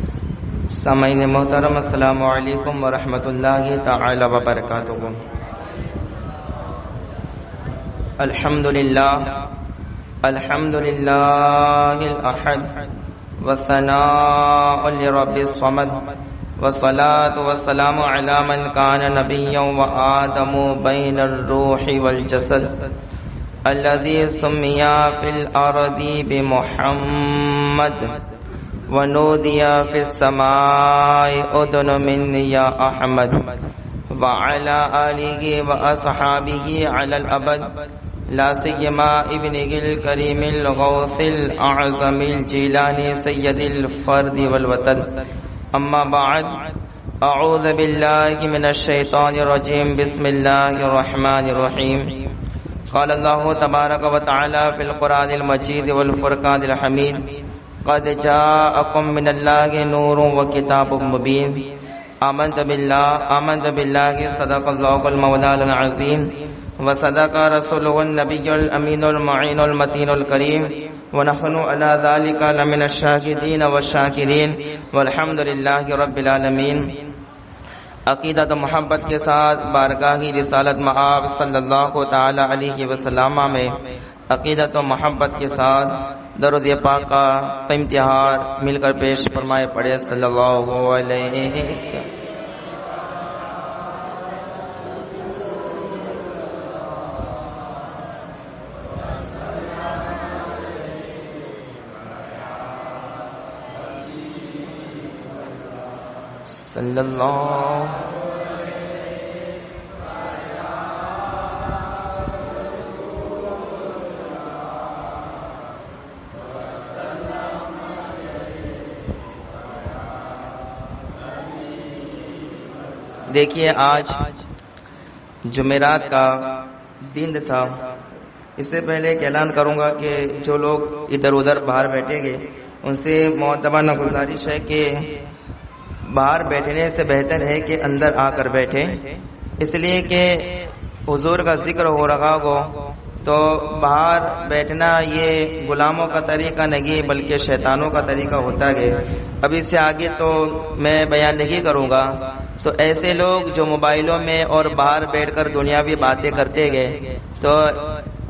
سامعین محترم، السلام علیکم ورحمۃ اللہ تعالی وبرکاتہ۔ الحمد للہ الاحد والثناء لرب الصمد والصلاة والسلام علی من کان نبیا وآدم بین الروح والجسد الذي سمي في الأرض بمحمد ونودي في السماء أذن من يا أحمد وعلى آله وأصحابه على الأبد لا سيما ابنه الكريم الغوث الأعظم الجيلاني سيد الفرد والوطن. أما بعد، أعوذ بالله من الشيطان الرجيم. بسم الله الرحمن الرحيم. قال الله تبارك وتعالى في القرآن المجيد والفرقان الحميد: قد جاءكم من الله نور وكتاب مبين. آمنت بالله صدق الله المولى العظيم وصدق رسوله النبي الأمين المعين المتين الكريم ونحن على ذلك لمن الشاهدين والشاكرين والحمد لله رب العالمين. عقیدت و محبت کے ساتھ بارگاہی رسالت مآب صلی اللہ تعالی علیہ وسلم میں عقیدت و محبت کے ساتھ درود پاک کا امتحار مل کر پیش فرمائے پڑھے صلی اللہ علیہ صلی اللہ. دیکھیے، آج جمعرات کا دن تھا. اس سے پہلے ایک اعلان کروں گا کہ جو لوگ ادھر ادھر باہر بیٹھیں گے ان سے معتبرانہ گزارش ہے کہ باہر بیٹھنے سے بہتر ہے کہ اندر آ کر بیٹھیں، اس لیے کہ حضور کا ذکر ہو رہا ہو تو باہر بیٹھنا یہ غلاموں کا طریقہ نہیں بلکہ شیطانوں کا طریقہ ہوتا ہے. اب اس سے آگے تو میں بیان نہیں کروں گا. تو ایسے لوگ جو موبائلوں میں اور باہر بیٹھ کر دنیاوی باتیں کرتے گئے، تو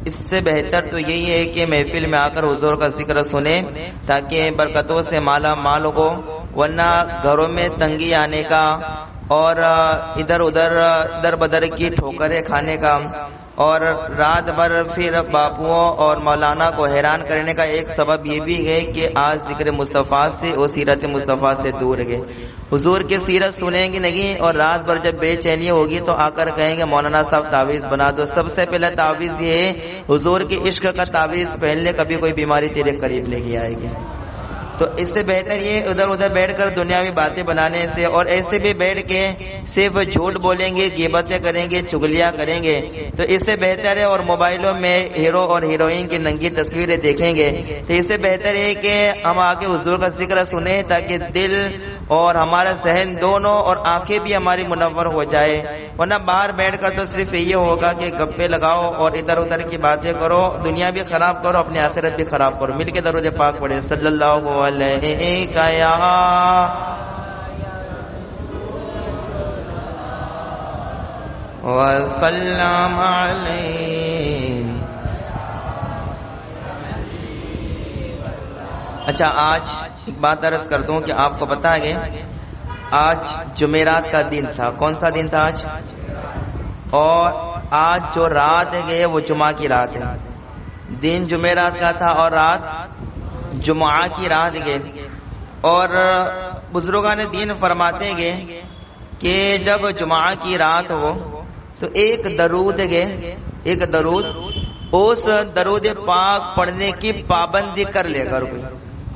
اس سے بہتر تو یہی ہے کہ محفل میں آ کر حضور کا ذکر سنیں تاکہ برکتوں سے مالا مال ہو، ورنہ گھروں میں تنگی آنے کا اور ادھر ادھر در بدر کی ٹھوکریں کھانے کا اور رات بھر پھر باپوؤں اور مولانا کو حیران کرنے کا ایک سبب یہ بھی ہے کہ آج ذکر مصطفیٰ سے اور سیرت مصطفیٰ سے دور گئے. حضور کی سیرت سنیں گے نہیں اور رات بھر جب بے چینی ہوگی تو آ کر کہیں گے مولانا صاحب تعویذ بنا دو. سب سے پہلے تعویذ یہ ہے، حضور کی عشق کا تعویذ پہننے کبھی کوئی بیماری تیرے قریب نہیں آئے گی. تو اس سے بہتر یہ ادھر ادھر بیٹھ کر دنیاوی باتیں بنانے سے، اور ایسے بھی بیٹھ کے صرف جھوٹ بولیں گے، غیبتیں کریں گے، چغلیاں کریں گے، تو اس سے بہتر ہے. اور موبائلوں میں ہیرو اور ہیروئن کی ننگی تصویریں دیکھیں گے تو اس سے بہتر ہے کہ ہم آگے حضور کا ذکر سنیں تاکہ دل اور ہمارا ذہن دونوں اور آنکھیں بھی ہماری منور ہو جائے. ورنہ باہر بیٹھ کر تو صرف یہ ہوگا کہ گپے لگاؤ اور ادھر ادھر کی باتیں کرو، دنیا بھی خراب کرو، اپنی آخرت بھی خراب کرو. مل کے درود پاک پڑھے صلی اللہ علیہ یا وسلم علیہ. اچھا، آج ایک بات عرض کر دوں کہ آپ کو پتا ہے آج جمعرات کا دن تھا. کون سا دن تھا آج؟ اور آج جو رات ہے وہ جمعہ کی رات ہے. دن جمعرات کا تھا اور رات جمعہ کی رات گئے. اور بزرگان دین فرماتے گئے کہ جب جمعہ کی رات ہو تو ایک درود گئے، ایک درود، اس درود پاک پڑھنے کی پابندی کر لے کر کوئی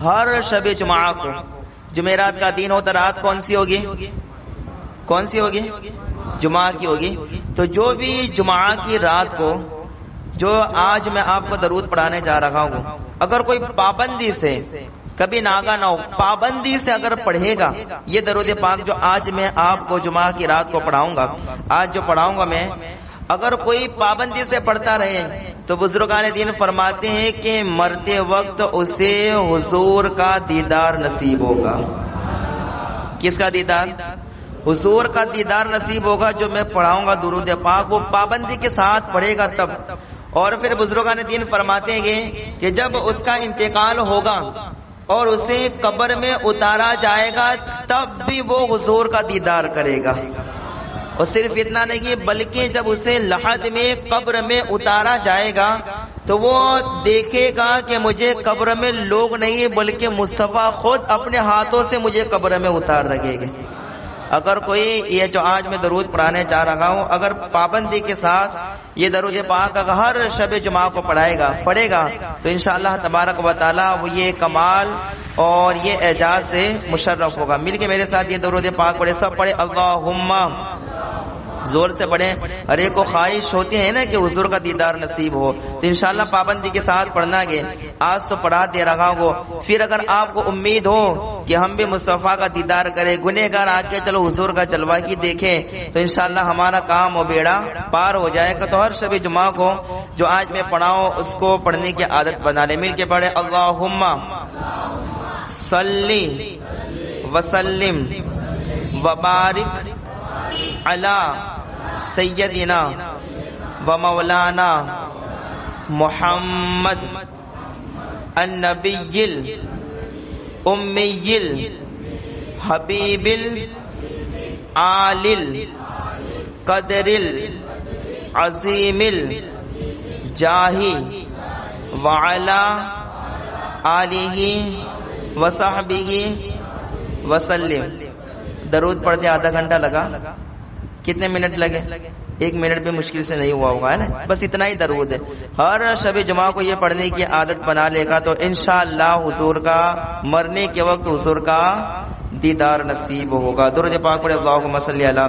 ہر شب جمعہ کو. جمعرات کا دن ہو تو رات کون سی ہوگی؟ کون سی ہوگی؟ جمعہ کی ہوگی. تو جو بھی جمعہ کی رات کو جو آج میں آپ کو درود پڑھانے جا رہا ہوں، اگر کوئی پابندی سے کبھی ناگا نہ ہو، پابندی سے اگر پڑھے گا یہ درود پاک جو آج میں آپ کو جمعہ کی رات کو پڑھاؤں گا، آج جو پڑھاؤں گا میں، اگر کوئی پابندی سے پڑھتا رہے تو بزرگان دین فرماتے ہیں کہ مرتے وقت اسے حضور کا دیدار نصیب ہوگا. کس کا دیدار؟ حضور کا دیدار نصیب ہوگا جو میں پڑھاؤں گا درود پاک، وہ پابندی کے ساتھ پڑھے گا تب۔ اور پھر بزرگان دین فرماتے ہیں کہ جب اس کا انتقال ہوگا اور اسے قبر میں اتارا جائے گا تب بھی وہ حضور کا دیدار کرے گا۔ اور صرف اتنا نہیں بلکہ جب اسے لحد میں قبر میں اتارا جائے گا تو وہ دیکھے گا کہ مجھے قبر میں لوگ نہیں بلکہ مصطفیٰ خود اپنے ہاتھوں سے مجھے قبر میں اتار رکھے گا۔ اگر کوئی یہ جو آج میں درود پڑھانے جا رہا ہوں اگر پابندی کے ساتھ یہ درود پاک اگر ہر شب جمعہ کو پڑھے گا تو انشاءاللہ تبارک و تعالی وہ یہ کمال اور یہ اعجاز سے مشرف ہوگا۔ مل کے میرے ساتھ یہ درود پاک پڑھے، سب پڑھے اللہم، زور سے پڑھیں۔ ہر ایک کو خواہش ہوتی ہے نا کہ حضور کا دیدار نصیب ہو، تو انشاءاللہ پابندی کے ساتھ پڑھنا گے۔ آج تو پڑھا دے رہا ہوں، پھر اگر آپ کو امید ہو کہ ہم بھی مصطفیٰ کا دیدار کریں، گنہگار آ کے چلو حضور کا جلوہ کی دیکھیں، تو انشاءاللہ ہمارا کام و بیڑا پار ہو جائے گا۔ تو ہر شب جمعہ کو جو آج میں پڑھاؤں اس کو پڑھنے کی عادت بنا لیں۔ مل کے پڑھے اللہم صلی وسلم وبارک علی سیدنا و مولانا محمد النبی الامی الحبیب العالی القدر العظیم الجاہ وعلی آلہ وصحبہ وسلم۔ درود پڑھتے آدھا گھنٹہ لگا، کتنے منٹ لگے؟ 1 منٹ بھی مشکل سے نہیں ہوا ہوگا، ہے نا؟ بس اتنا ہی درود ہے۔ ہر شب جمعہ کو یہ پڑھنے کی عادت بنا لے گا تو انشاءاللہ حضور کا مرنے کے وقت حضور کا دیدار نصیب ہوگا۔ درود پاک پڑھے اللہم صلی علی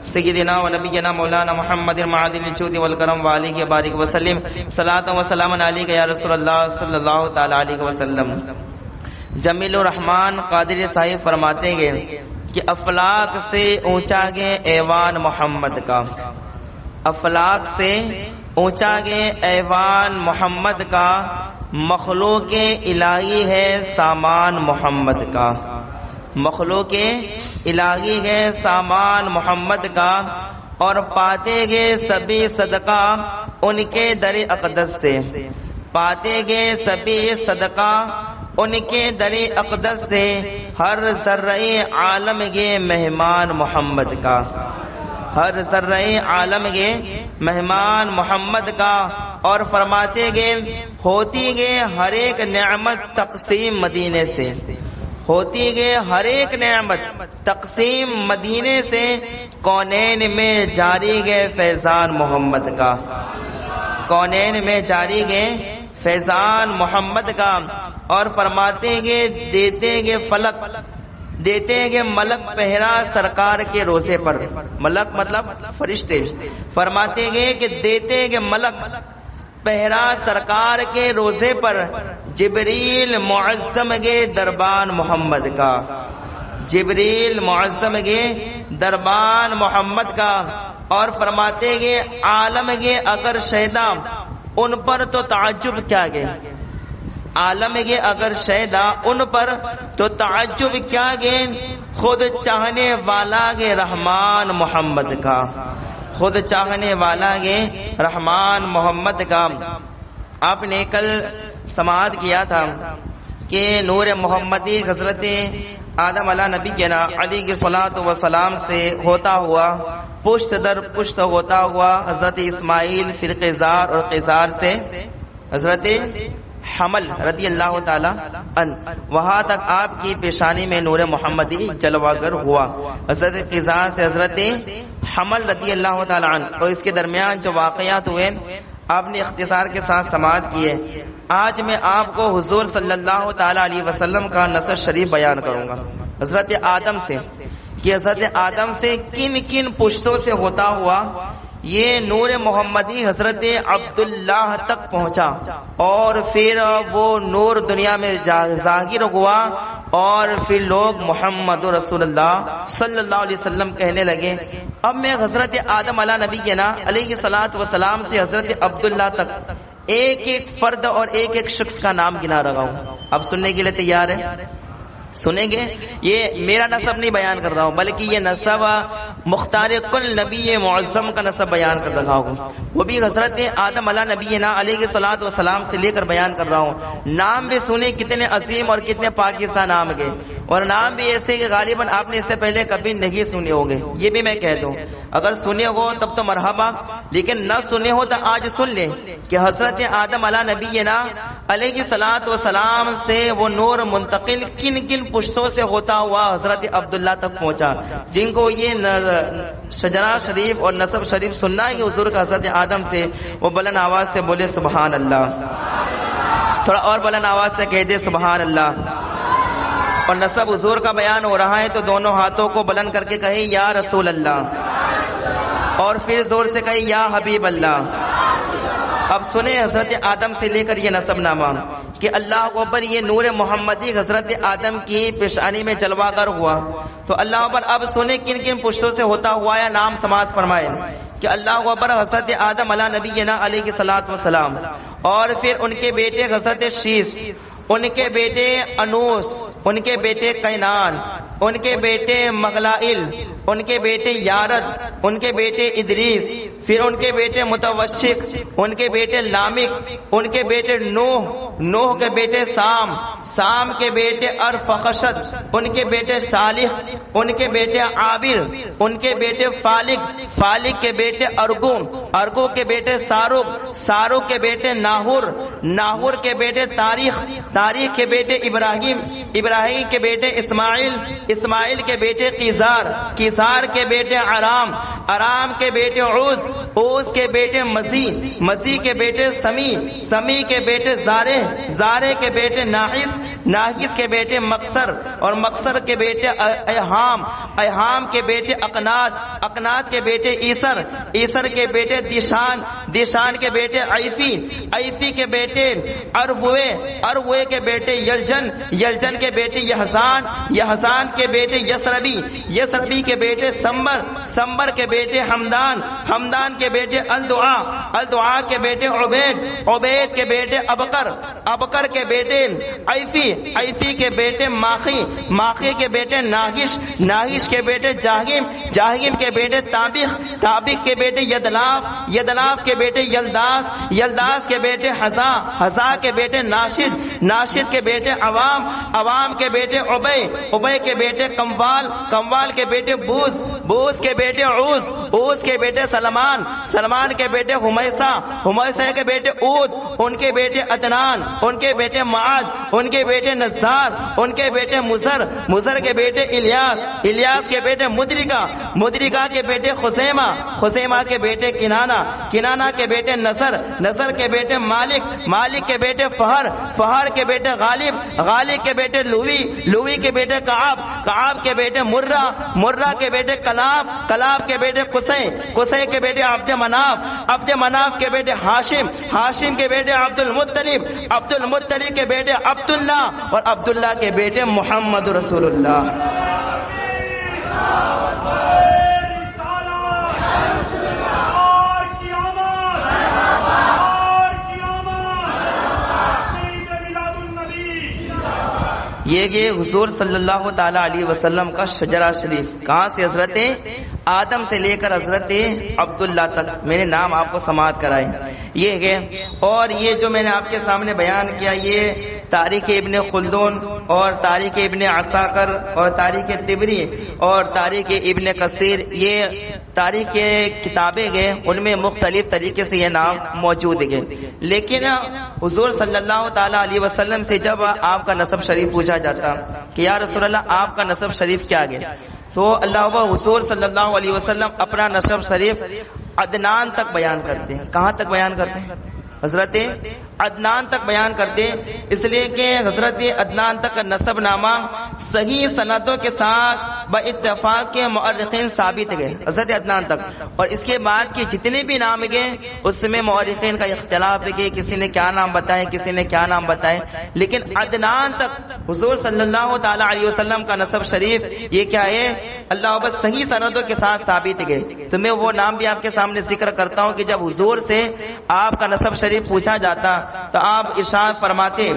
سیدنا و نبینا مولانا محمد معدن الجود والکرم وآلہ بارک وسلم، صلاۃ و سلام علیک یا رسول اللہ صلی اللہ تعالی علیہ وسلم۔ جمیل الرحمن قادری صاحب فرماتے ہیں کہ افلاک سے اونچا گے ایوان محمد کا، افلاک سے اونچا گے ایوان محمد کا، مخلوق الہی ہے سامان محمد کا، مخلوق الہی ہے سامان محمد کا، اور پاتے گے سبھی صدقہ ان کے در اقدس سے، پاتے گے سبھی صدقہ ان کے در اقدس سے، ہر ذرہ عالم گے مہمان محمد کا، ہر ذرہ عالم گے مہمان محمد کا۔ اور فرماتے گے ہوتی گے ہر ایک نعمت تقسیم مدینے سے، ہوتی گے ہر ایک نعمت تقسیم مدینے سے، کونین میں جاری گے فیضان محمد کا، کونین میں جاری گے فیضان محمد کا۔ اور فرماتے گے دیتے گے فلک، دیتے گے ملک پہرا سرکار کے روزے پر، ملک مطلب فرشتے، فرماتے گے کہ دیتے گے ملک پہرا سرکار کے روزے پر، جبریل معظم گے دربان محمد کا، جبریل معظم گے دربان محمد کا۔ اور فرماتے گے عالم گے اگر شہدا ان پر تو تعجب کیا گے، عالم گے اگر شہدا ان پر تو تعجب کیا گے، خود چاہنے والا گے رحمان محمد کا، خود چاہنے والا گے رحمان محمد کا۔ آپ نے کل سماعت کیا تھا کہ نور محمدی حضرت آدم علیہ نبی کے نا علی کی صلاۃ و سلام سے ہوتا ہوا پشت در پشت ہوتا ہوا حضرت اسماعیل فرقہ زار اور قیصار سے حضرت حمل رضی اللہ تعالی عنہ، وہاں تک آپ کی پیشانی میں نور محمدی جلوہ گر ہوا، حضرت قیصار سے حضرت حمل رضی اللہ تعالی عنہ، اور اس کے درمیان جو واقعات ہوئے آپ نے اختصار کے ساتھ سماعت کیے۔ آج میں آپ کو حضور صلی اللہ تعالی علیہ وسلم کا نسب شریف بیان کروں گا، حضرت آدم سے، کہ حضرت آدم سے کن کن پشتوں سے ہوتا ہوا یہ نور محمدی حضرت عبداللہ تک پہنچا، اور پھر وہ نور دنیا میں ظاہر ہوا، اور پھر لوگ محمد رسول اللہ صلی اللہ علیہ وسلم کہنے لگے۔ اب میں حضرت آدم علیہ نبی کے نا علیہ الصلوۃ والسلام سے حضرت عبداللہ تک ایک ایک فرد اور ایک ایک شخص کا نام گنا رہا ہوں، اب سننے کے لیے تیار ہے؟ سنیں گے. یہ میرا نسب نہیں بیان کر رہا ہوں بلکہ یہ نسب مختار کل نبی معظم کا نسب بیان کر رہا ہوں, وہ بھی حضرت آدم علیہ نبینا علیہ الصلوۃ والسلام سے لے کر بیان کر رہا ہوں. نام بھی سنے کتنے عظیم اور کتنے پاکستان نام کے, اور نام بھی ایسے کہ غالباً آپ نے اس سے پہلے کبھی نہیں سنے ہوں گے. یہ بھی میں کہہ دوں, اگر سنے ہو تب تو مرحبا, لیکن نہ سنے ہو تو آج سن لیں کہ حضرت آدم علیہ نبینا علیہ الصلوۃ والسلام سے وہ نور منتقل کن کن پشتوں سے ہوتا ہوا حضرت عبداللہ تک پہنچا. جن کو یہ شجرہ شریف اور نسب شریف سننا ہے حضور کا حضرت آدم سے, وہ بلند آواز سے بولے سبحان اللہ. تھوڑا اور بلند آواز سے کہہ دے سبحان اللہ. اور نسب حضور کا بیان ہو رہا ہے تو دونوں ہاتھوں کو بلند کر کے کہیں یا رسول اللہ, اور پھر زور سے کہیں یا حبیب اللہ. اب سنیں حضرت آدم سے لے کر یہ نسب نامہ کہ اللہ اکبر, یہ نور محمدی حضرت آدم کی پیشانی میں جلوہ گر ہوا. تو اللہ اکبر اب سنیں کن کن پشتوں سے ہوتا ہوا یا نام سماعت فرمائے کہ اللہ اکبر حضرت آدم علیہ نبینا علیہ الصلوۃ والسلام, اور پھر ان کے بیٹے حضرت شیس, ان کے بیٹے انوس, ان کے بیٹے کینان, ان کے بیٹے مغلائل, ان کے بیٹے یارد, ان کے بیٹے ادریس, پھر ان کے بیٹے متوشق, ان کے بیٹے لامک, ان کے بیٹے نوح, نوح کے بیٹے سام, سام کے بیٹے ارفخشد, ان کے بیٹے صالح, ان کے بیٹے عابر, ان کے بیٹے فالق, فالق کے بیٹے ارگو, ارگو کے بیٹے ساروق, ساروق کے بیٹے ناہور, ناہور کے بیٹے تاریخ, تاریخ کے بیٹے ابراہیم, ابراہیم کے بیٹے اسماعیل, اسماعیل کے بیٹے قیزار, قیزار کے بیٹے ارام, ارام کے بیٹے عوز, عوز کے بیٹے مسیح, مسیح کے بیٹے سمی, سمی کے بیٹے زارے, زارے کے بیٹے ناحس, ناحس کے بیٹے مقصر, اور مقصر کے بیٹے ایہام, ایہام کے بیٹے اقنات, اقنات کے بیٹے ایسر, ایسر کے بیٹے دیشان, دیشان کے بیٹے عیفی, عیفی کے بیٹے اروے, اروے کے بیٹے یلجن, یلجن کے بیٹے یحزان, یحزان کے بیٹے یسربی, یسربی کے بیٹے سمبر, سمبر کے بیٹے حمدان, حمدان کے بیٹے الدعا, الدعا کے بیٹے عبید, عبید کے بیٹے ابکر, ابکر کے بیٹے عیفی, عیفی کے بیٹے ماخی, ماخی کے بیٹے ناہش, ناہش کے بیٹے جاہیم, جاہیم کے بیٹے تابخ, تابخ کے بیٹے یدلاف, یدلاف کے بیٹے یلداس, یلداس کے بیٹے حزا, حزا کے بیٹے ناشد, ناشد کے بیٹے عوام, عوام کے بیٹے عبی, عبی کے بیٹے کموال, کموال کے بیٹے بوز, بوز کے بیٹے عوز, عوز کے بیٹے سلمان, سلمان کے بیٹے حمیسہ, حمیسہ کے بیٹے اود, ان کے بیٹے عدنان, ان کے بیٹے معاد, ان کے بیٹے نزار, ان کے بیٹے مزر, مزر کے بیٹے الیاس, الیاس کے بیٹے مدرکہ, مدرکہ کے بیٹے خزیمہ, خزیمہ کے بیٹے کنانہ, کنانہ کے بیٹے نصر, نصر کے بیٹے مالک, مالک کے بیٹے فہر, فہر کے بیٹے غالب, غالب کے بیٹے لوی, لوی کے بیٹے کعاب, کعاب کے بیٹے مرہ, مرہ کے بیٹے کلاب, کلاب کے بیٹے قصی, قصی کے بیٹے عبد مناف, عبد مناف کے بیٹے ہاشم, ہاشم کے بیٹے عبد المطلب, عبد المطلب کے بیٹے عبداللہ, اور عبداللہ کے بیٹے محمد رسول اللہ. یہ کہ حضور صلی اللہ تعالی علیہ وسلم کا شجرہ شریف کہاں سے, حضرت آدم سے لے کر حضرت عبداللہ تک میں نے نام آپ کو سماعت کرائے. یہ ہے, اور یہ جو میں نے آپ کے سامنے بیان کیا یہ تاریخ ابن خلدون اور تاریخ ابن عساکر اور تاریخ طبری اور تاریخ ابن کثیر, یہ تاریخ کے کتابیں گئے, ان میں مختلف طریقے سے یہ نام موجود ہے. لیکن حضور صلی اللہ تعالی علیہ وسلم سے جب آپ کا نسب شریف پوچھا جاتا کہ یا رسول اللہ آپ کا نسب شریف کیا ہے, تو اللہ حضور صلی اللہ علیہ وسلم اپنا نسب شریف عدنان تک بیان کرتے ہیں. کہاں تک بیان کرتے ہیں؟ حضرت عدنان تک بیان کرتے, اس لیے کہ حضرت عدنان تک کا نسب نامہ صحیح سندوں کے ساتھ با اتفاق کے مؤرخین ثابت گئے حضرت عدنان تک. اور اس کے بعد کے جتنے بھی نام گئے اس میں مؤرخین کا اختلاف ہے کہ کسی نے کیا نام بتائے, کسی نے کیا نام بتائے, لیکن عدنان تک حضور صلی اللہ تعالی علیہ وسلم کا نسب شریف یہ کیا ہے, اللہ بس صحیح سندوں کے ساتھ ثابت گئے. تو میں وہ نام بھی آپ کے سامنے ذکر کرتا ہوں کہ جب حضور سے آپ کا نسب شریف پوچھا جاتا تو آپ ارشاد فرماتے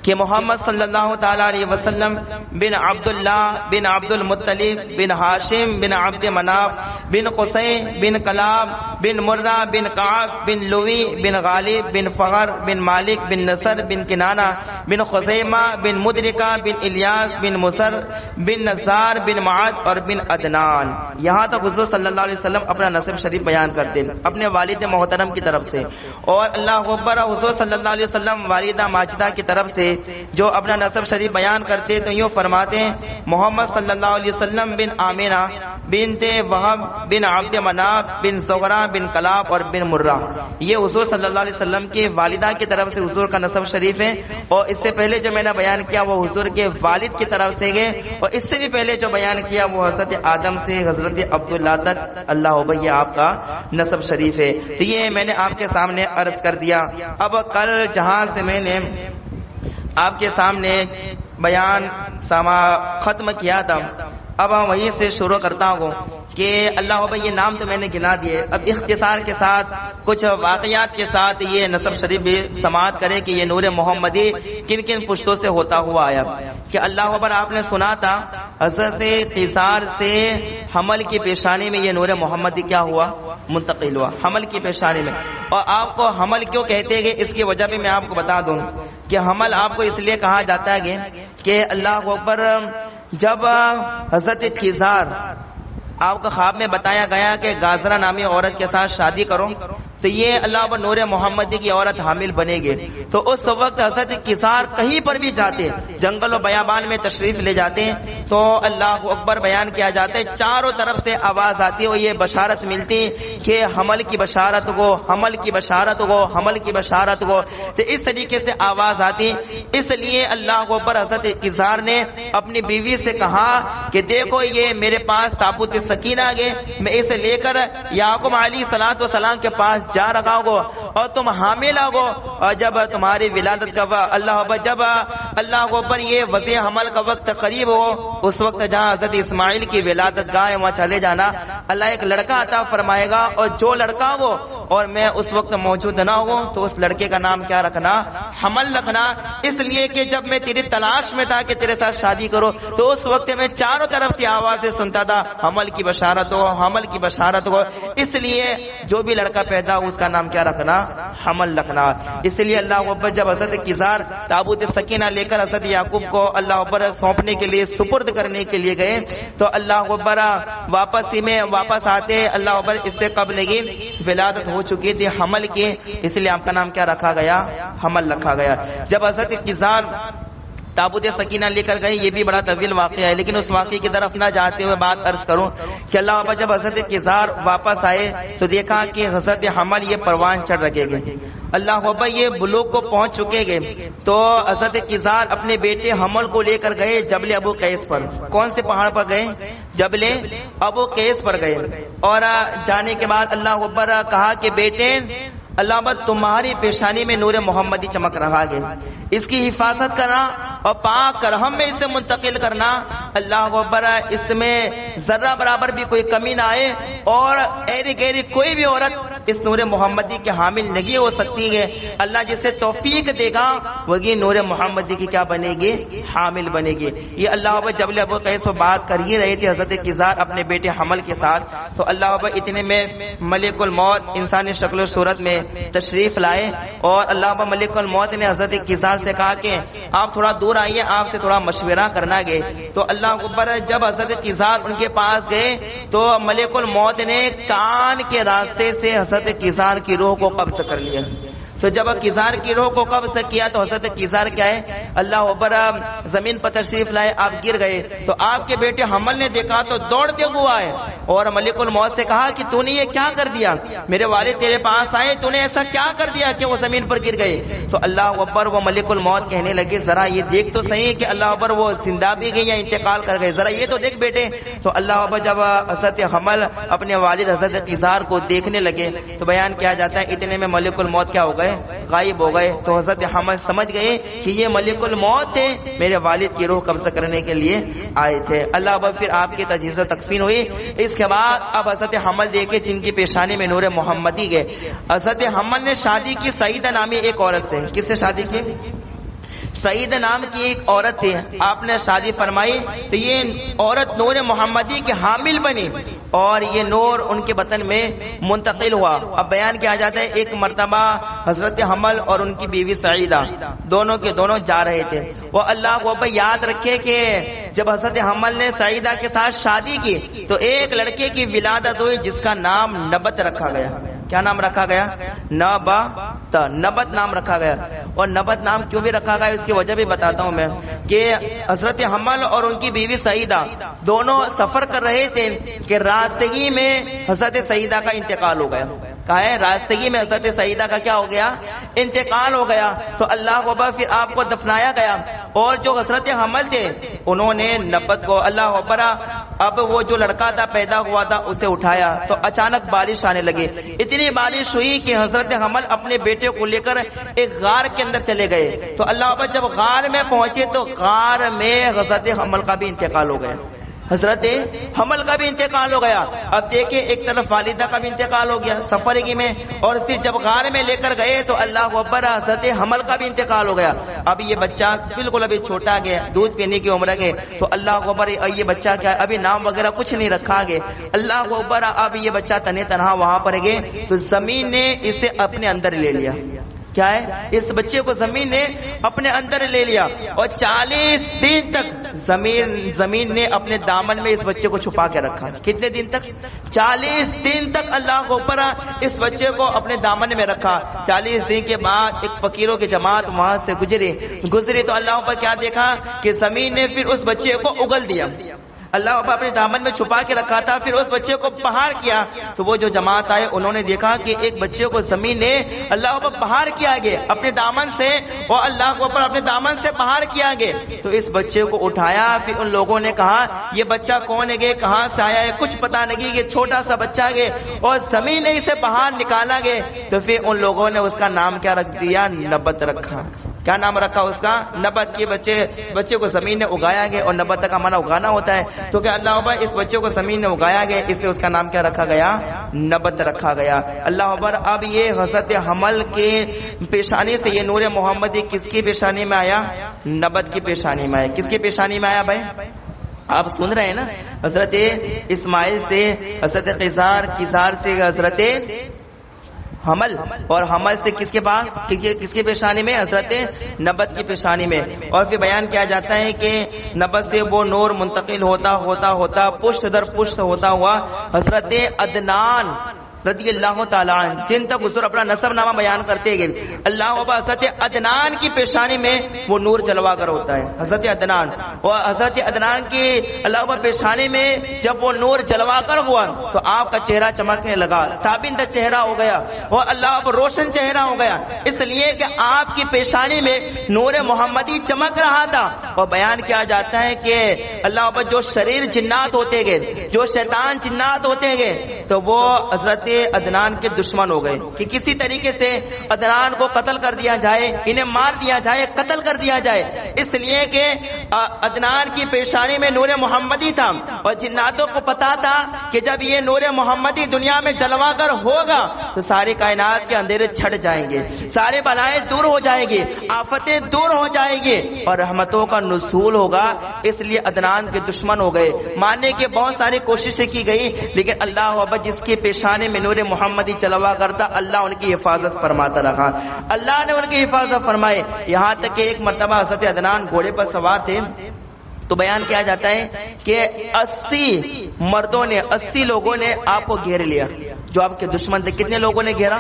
کہ محمد صلی اللہ تعالی علیہ وسلم بن عبداللہ بن عبد المطلب بن ہاشم بن عبد مناف بن قصی بن کلاب بن مرہ بن کعب بن لوی بن غالب بن فغر بن مالک بن نصر بن کنانہ بن خزیمہ بن مدرکہ بن الیاس بن مصر بن نزار بن معد اور بن عدنان. یہاں تک حضور صلی اللہ علیہ وسلم اپنا نسب شریف بیان کرتے ہیں اپنے والد محترم کی طرف سے. اور اللہ اکبر، حضور صلی اللہ علیہ وسلم والدہ ماجدہ کی طرف سے جو اپنا نسب شریف بیان کرتے تو یوں فرماتے ہیں محمد صلی اللہ علیہ وسلم بن آمینہ بنت وہب بن عبد مناف بن زغرہ بن کلاب اور بن مرہ. یہ حضور صلی اللہ علیہ وسلم کے والدہ کی طرف سے حضور کا نسب شریف ہے. اور اس سے پہلے جو میں نے بیان کیا وہ حضور کے والد کی طرف سے گئے، اور اس سے بھی پہلے جو بیان کیا وہ حضرت آدم سے حضرت عبداللہ تک اللہ اکبر یہ آپ کا نسب شریف ہے. تو یہ میں نے آپ کے سامنے عرض کر دیا. اب کل جہاں سے میں نے آپ کے سامنے بیان ختم کیا تھا، اب وہیں سے شروع کرتا ہوں کہ اللہ اکبر یہ نام تو میں نے گنا دیے. اب اختصار کے ساتھ کچھ واقعات کے ساتھ یہ نسب شریف بھی سماعت کرے کہ یہ نور محمدی کن کن پشتوں سے ہوتا ہوا آیا. کہ اللہ اکبر آپ نے سنا تھا حضرت قیصار سے حمل کی پیشانی میں یہ نور محمدی کیا ہوا؟ منتقل ہوا حمل کی پیشانی میں. اور آپ کو حمل کیوں کہتے ہیں اس کی وجہ بھی میں آپ کو بتا دوں کہ حمل آپ کو اس لیے کہا جاتا ہے کہ اللہ اکبر جب حضرت قیصار آپ کو خواب میں بتایا گیا کہ گازرہ نامی عورت کے ساتھ شادی کرو تو یہ اللہ اکبر نور محمدی کی عورت حامل بنے گی. تو اس وقت حضرت قیصار کہیں پر بھی جاتے جنگل و بیابان میں تشریف لے جاتے ہیں تو اللہ اکبر بیان کیا جاتا ہے چاروں طرف سے آواز آتی ہے اور یہ بشارت ملتی کہ حمل کی بشارت ہو حمل کی بشارت ہو حمل کی بشارت ہو. تو اس طریقے سے آواز آتی. اس لیے اللہ اکبر حضرت قیصار نے اپنی بیوی سے کہا کہ دیکھو یہ میرے پاس تابوت سکینہ گئے، میں اسے لے کر یعقوب علیہ الصلوۃ والسلام کے پاس جا رہا ہو اور تم حامل ہو. اور جب تمہاری ولادت کا جب اللہ اکبر یہ وضع حمل کا وقت قریب ہو اس وقت جہاں حضرت اسماعیل کی ولادت گاہ ہے وہاں چلے جانا. اللہ ایک لڑکا عطا فرمائے گا اور جو لڑکا ہو اور میں اس وقت موجود نہ ہوں تو اس لڑکے کا نام کیا رکھنا؟ حمل رکھنا. اس لیے کہ جب میں تیری تلاش میں تھا کہ تیرے ساتھ شادی کرو تو اس وقت میں چاروں طرف سے آوازیں سنتا تھا حمل کی بشارت ہو حمل کی بشارت ہو. اس لیے جو بھی لڑکا پیدا ہو اس کا نام کیا رکھنا؟ حمل رکھنا. اس لیے اللہ اکبر جب حضرت قیصار تابوت سکینہ لے کر حضرت یعقوب کو اللہ اکبر سونپنے کے لیے سپرد کرنے کے لیے گئے تو اللہ اکبر واپس آتے اللہ اکبر اس سے قبل کی ولادت ہو چکی تھی حمل کی، اس لیے آپ کا نام کیا رکھا گیا؟ حمل رکھا گیا. جب حضرت قیصار تابوت سکینہ لے کر گئے یہ بھی بڑا طویل واقعہ ہے لیکن اس واقعے کی طرف نہ جاتے ہوئے بات عرض کروں کہ اللہ اکبر جب حضرت قیصار واپس آئے تو دیکھا کہ حضرت حمل یہ پروان چڑھ رکھے گئے. اللہ اکبر یہ بلوغ کو پہنچ چکے گئے تو حضرت قیصار اپنے بیٹے حمل کو لے کر گئے جبل ابو قیس پر. کون سے پہاڑ پر گئے؟ جبل ابو قیس پر گئے. اور جانے کے بعد اللہ اکبر کہا کہ بیٹے اللہ اکبر تمہاری پیشانی میں نور محمدی چمک رہا ہے، اس کی حفاظت کرنا اور پاک کرہم میں اسے منتقل کرنا. اللہ اکبر اس میں ذرہ برابر بھی کوئی کمی نہ آئے اور ایری گیری کوئی بھی عورت اس نور محمدی کے حامل نہیں ہو سکتی ہے. اللہ جسے توفیق دے گا وہی نور محمدی کی کیا بنے گی؟ حامل بنے گی. یہ اللہ اکبر جبل ابو قیس پر بات کر ہی رہے تھے حضرت قیصار اپنے بیٹے حمل کے ساتھ. تو اللہ اکبر اتنے میں ملک الموت انسانی شکل و صورت میں تشریف لائے اور اللہ اکبر ملک الموت نے حضرت قیصار سے کہا کہ آپ تھوڑا دور آئیے، آپ سے تھوڑا مشورہ کرنا گئے. تو اللہ اکبر جب حضرت قیصار ان کے پاس گئے تو ملک الموت نے کان کے راستے سے حضرت قیصار کی روح کو قبض کر لیا. تو جب قیصار کی روح کو قبض کیا تو حضرت قیصار کیا ہے اللہ اکبر زمین پر تشریف لائے، آپ گر گئے. تو آپ کے بیٹے حمل نے دیکھا تو دوڑتے ہوئے آئے اور ملک الموت سے کہا کہ تو نے یہ کیا کر دیا؟ میرے والد تیرے پاس آئے، تو نے ایسا کیا کر دیا کہ وہ زمین پر گر گئے؟ تو اللہ اکبر وہ ملک الموت کہنے لگے ذرا یہ دیکھ تو صحیح کہ اللہ اکبر وہ زندہ بھی گئے یا انتقال کر گئے، ذرا یہ تو دیکھ بیٹے. تو اللہ اکبر جب حضرت حمل اپنے والد حضرت قیصار کو دیکھنے لگے تو بیان کیا جاتا ہے اتنے میں ملک الموت کیا ہو گئے؟ غائب ہو گئے. تو حضرت حمل سمجھ گئے کہ یہ ملک الموت تھے، میرے والد کی روح قبض کرنے کے لیے آئے تھے. اللہ اکبر پھر آپ کی تجہیز و تکفین ہوئی. اس کے بعد اب حضرت حمل دیکھے جن کی پیشانی میں نور محمدی گئے. حضرت حمل نے شادی کی سعیدہ نامی ایک عورت سے. کس سے شادی کی؟ سعید نام کی ایک عورت تھی، آپ نے شادی فرمائی تو یہ عورت نور محمدی کے حامل بنی اور یہ نور ان کے بطن میں منتقل ہوا۔ اب بیان کیا جاتا ہے ایک مرتبہ حضرت حمل اور ان کی بیوی سعیدہ دونوں کے دونوں جا رہے تھے۔ وہ اللہ کو یاد رکھے کہ جب حضرت حمل نے سعیدہ کے ساتھ شادی کی تو ایک لڑکے کی ولادت ہوئی جس کا نام نبت رکھا گیا۔ کیا نام رکھا گیا؟ نبت نام رکھا گیا۔ اور نبت نام کیوں بھی رکھا گیا اس کی وجہ بھی بتاتا ہوں میں کہ حضرت حمل اور ان کی بیوی سعیدہ دونوں سفر کر رہے تھے کہ راستگی میں حضرت سعیدہ کا انتقال ہو گیا۔ کہا ہے راستگی میں حضرت سعیدہ کا کیا ہو گیا؟ انتقال ہو گیا۔ تو اللہ اکبر پھر آپ کو دفنایا گیا اور جو حضرت حمل تھے انہوں نے نبت کو اللہ اکبر اب وہ جو لڑکا تھا پیدا ہوا تھا اسے اٹھایا تو اچانک بارش آنے لگی۔ اتنی بارش ہوئی کہ حضرت حمل اپنے بیٹے کو لے کر ایک غار کے اندر چلے گئے۔ تو اللہ اکبر جب غار میں پہنچے تو غار میں حضرت حمل کا بھی انتقال ہو گیا، حضرت حمل کا بھی انتقال ہو گیا۔ اب دیکھیں ایک طرف والدہ کا بھی انتقال ہو گیا سفرگی میں، اور پھر جب غار میں لے کر گئے تو اللہ اکبر حضرت حمل کا بھی انتقال ہو گیا۔ اب یہ بچہ بالکل ابھی چھوٹا گیا، دودھ پینے کی عمر کے، تو اللہ اکبر یہ بچہ کیا ابھی نام وغیرہ کچھ نہیں رکھا گیا۔ اللہ اکبر اب یہ بچہ تنے تنہا وہاں پر گئے تو زمین نے اسے اپنے اندر لے لیا۔ کیا ہے؟ اس بچے کو زمین نے اپنے اندر لے لیا اور 40 دن تک زمین نے اپنے دامن میں اس بچے کو چھپا کے رکھا۔ کتنے دن تک؟ 40 دن تک اللہ کو اوپر اس بچے کو اپنے دامن میں رکھا۔ 40 دن کے بعد ایک فقیروں کی جماعت وہاں سے گزری تو اللہ اوپر کیا دیکھا کہ زمین نے پھر اس بچے کو اگل دیا۔ اللہ ابا اپنے دامن میں چھپا کے رکھا تھا، پھر اس بچے کو بہار کیا تو وہ جو جماعت آئے انہوں نے دیکھا کہ ایک بچے کو زمین نے اللہ ابا بہار کیا گیا اپنے دامن سے، اور اللہ کو اوپر اپنے دامن سے بہار کیا گیا تو اس بچے کو اٹھایا۔ پھر ان لوگوں نے کہا یہ بچہ کون ہے، کہاں سے آیا ہے، کچھ پتا نہیں، یہ چھوٹا سا بچہ ہے اور زمین نے اسے باہر نکالا گیا۔ تو پھر ان لوگوں نے اس کا نام کیا رکھ دیا؟ نبت رکھا۔ کیا نام رکھا اس کا؟ نبت۔ کے بچے کو زمین نے اگایا گیا، اور نبت کا معنی اگانا ہوتا ہے، تو کہ اللہ اکبر اس بچے کو زمین نے اگایا گیا اس لیے اس کا نام کیا رکھا گیا؟ نبت رکھا گیا۔ اللہ اکبر اب یہ حضرت حمل کے پیشانی سے یہ نور محمدی کس کی پیشانی میں آیا؟ نبت کی پیشانی میں آیا۔ کس کی پیشانی میں آیا بھائی؟ آپ سن رہے ہیں نا، حضرت اسماعیل سے حضرت قیصار سے حضرت حمل، اور حمل سے کس کے پاس کس کی پیشانی میں؟ حضرت نبت کی پیشانی میں۔ اور پھر بیان کیا جاتا ہے کہ نبت سے وہ نور منتقل ہوتا پشت در پشت ہوتا ہوا حضرت عدنان رضی اللہ تعالیٰ عنہ جن تک حضور اپنا نسب نامہ بیان کرتے گئے، اللہ ابا حضرت عدنان کی پیشانی میں وہ نور جلوا کر ہوتا ہے، حضرت عدنان۔ اور حضرت عدنان کی اللہ ابا پیشانی میں جب وہ نور جلوا کر ہوا تو آپ کا چہرہ چمکنے لگا، تابندہ چہرہ ہو گیا اور اللہ اب روشن چہرہ ہو گیا، اس لیے کہ آپ کی پیشانی میں نور محمدی چمک رہا تھا۔ اور بیان کیا جاتا ہے کہ اللہ ابا جو شریر جنات ہوتے گئے، جو شیطان جنات ہوتے گئے، تو وہ حضرت عدنان کے دشمن ہو گئے کہ کسی طریقے سے عدنان کو قتل کر دیا جائے، انہیں مار دیا جائے، قتل کر دیا جائے، اس لیے کہ عدنان کی پیشانی میں نور محمدی تھا اور جناتوں کو پتا تھا کہ جب یہ نور محمدی دنیا میں جلوا کر ہوگا تو ساری کائنات کے اندھیرے چھٹ جائیں گے، سارے بلائیں دور ہو جائیں گی، آفتیں دور ہو جائیں گی اور رحمتوں کا نزول ہوگا۔ اس لیے عدنان کے دشمن ہو گئے، ماننے کی بہت ساری کوششیں کی گئی، لیکن اللہ اکبر جس کی پیشانی میں نور محمدی چلوا کرتا اللہ ان کی حفاظت فرماتا رہا، اللہ نے ان کی حفاظت فرمائے۔ یہاں تک کہ ایک مرتبہ حضرت عدنان گھوڑے پر سوار تھے تو بیان کیا جاتا ہے کہ 80 مردوں نے 80 لوگوں نے آپ کو گھیر لیا، جو آپ کے دشمن تھے۔ کتنے لوگوں نے گھیرا؟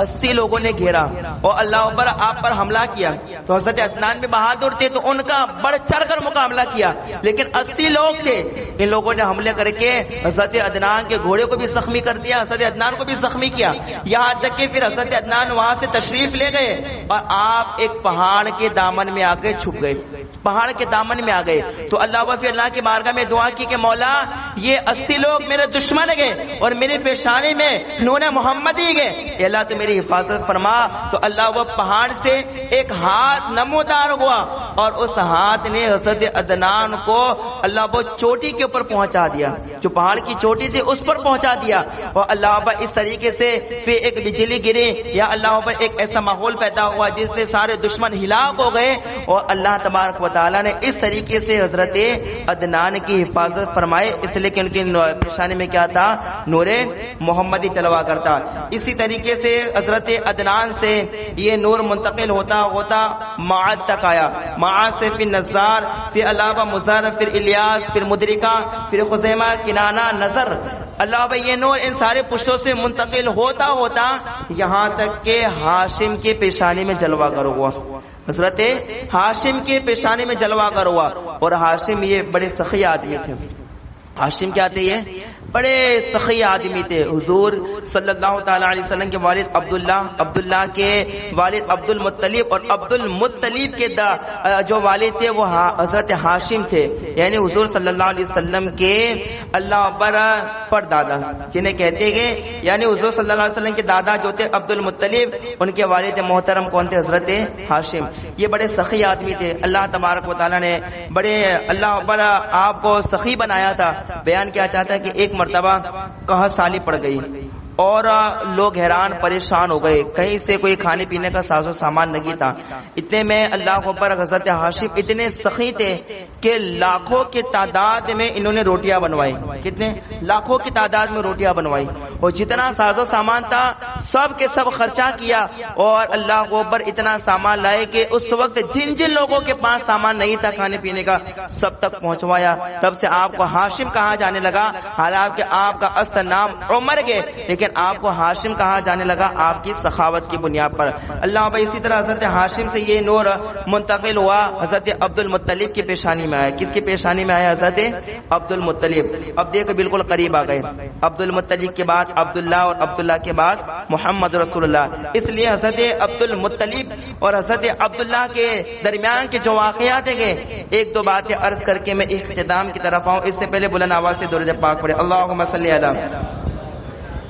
80 لوگوں نے گھیرا اور اللہ اکبر آپ پر حملہ کیا۔ تو حضرت عدنان بھی بہادر تھے تو ان کا بڑھ چڑھ کر مقابلہ کیا، لیکن 80 لوگ تھے، ان لوگوں نے حملے کر کے حضرت عدنان کے گھوڑے کو بھی زخمی کر دیا، حضرت عدنان کو بھی زخمی کیا، یہاں تک کہ پھر حضرت عدنان وہاں سے تشریف لے گئے اور آپ ایک پہاڑ کے دامن میں آ کے چھپ گئے، پہاڑ کے دامن میں آ گئے۔ تو اللہ کی بارگاہ میں دعا کی کہ مولا یہ 80 لوگ میرے دشمن گئے اور میری پیشانی میں نور محمدی گئے، اللہ تو میری حفاظت فرما۔ تو اللہ وہ پہاڑ سے ایک ہاتھ نمودار ہوا اور اس ہاتھ نے حضرت عدنان کو اللہ وہ چوٹی کے اوپر پہنچا دیا، جو پہاڑ کی چوٹی تھی اس پر پہنچا دیا، اور اللہ اکبر اس طریقے سے پھر ایک بجلی گری، یا اللہ اکبر ایک ایسا ماحول پیدا ہوا جس سے سارے دشمن ہلاک ہو گئے، اور اللہ تبارک و تعالیٰ نے اس طریقے سے حضرت عدنان کی حفاظت فرمائے، اس لیے کہ ان کی پیشانی میں کیا تھا؟ نور محمدی چلوا کرتا۔ اسی طریقے سے حضرت عدنان سے یہ نور منتقل ہوتا ہوتا معاد تک آیا، معاد سے پھر نزار، پھر علاوہ مزار، پھر الیاس، پھر مدرکہ، پھر خزیمہ، کنانہ، نظر، اللہ بھائی یہ نور ان سارے پشتوں سے منتقل ہوتا ہوتا یہاں تک کہ ہاشم کے پیشانی میں جلوہ گر ہوا، حضرت ہاشم کے پیشانی میں جلوہ گر ہوا۔ اور ہاشم یہ بڑے سخی آدمی تھے، ہاشم کیا تھے؟ یہ بڑے سخی آدمی تھے۔ حضور صلی اللہ تعالی علیہ وسلم کے والد عبداللہ کے والد عبد المطلب، اور عبد المطلب کے جو والد تھے وہ حضرت ہاشم تھے، یعنی حضور صلی اللہ علیہ وسلم کے اللہ اکبر پر دادا جنہیں کہتے گئے، یعنی حضور صلی اللہ علیہ وسلم کے دادا جو تھے عبد المطلب، ان کے والد محترم کون تھے؟ حضرت ہاشم۔ یہ بڑے سخی آدمی تھے، اللہ تبارک و تعالیٰ نے بڑے اللہ اکبر آپ کو سخی بنایا تھا۔ بیان کیا چاہتا ہے کہ ایک مرتبہ قحط سالی پڑ گئی اور لوگ حیران پریشان ہو گئے، کہیں سے کوئی کھانے پینے کا ساز و سامان نہیں تھا۔ اتنے میں اللہ پر حضرت ہاشم اتنے سخی تھے کہ لاکھوں کی تعداد میں انہوں نے روٹیاں بنوائی، کتنے لاکھوں کی تعداد میں روٹیاں بنوائی، اور جتنا ساز و سامان تھا سب کے سب خرچہ کیا، اور اللہ پر اتنا سامان لائے کہ اس وقت جن جن لوگوں کے پاس سامان نہیں تھا کھانے پینے کا سب تک پہنچوایا۔ تب سے آپ کو ہاشم کہا جانے لگا، حالانکہ آپ کا اصل نام عمر ہے، لیکن آپ کو ہاشم کہا جانے لگا آپ کی سخاوت کی بنیاد پر۔ اللہ بھائی اسی طرح حضرت ہاشم سے یہ نور منتقل ہوا حضرت عبد المطلب کی پیشانی میں آیا۔ کس کی پیشانی میں آیا؟ حضرت عبد المطلب۔ اب دیکھو بالکل قریب آ گئے، عبد المطلب کے بعد عبداللہ، اور عبداللہ کے بعد محمد رسول اللہ۔ اس لیے حضرت عبد المطلب اور حضرت عبداللہ کے درمیان کے جو واقعات ہیں، ایک دو باتیں عرض کر کے میں اختتام کی طرف آؤں۔ اس سے پہلے بلند آواز سے درود پاک پڑھے، اللہم صلی علی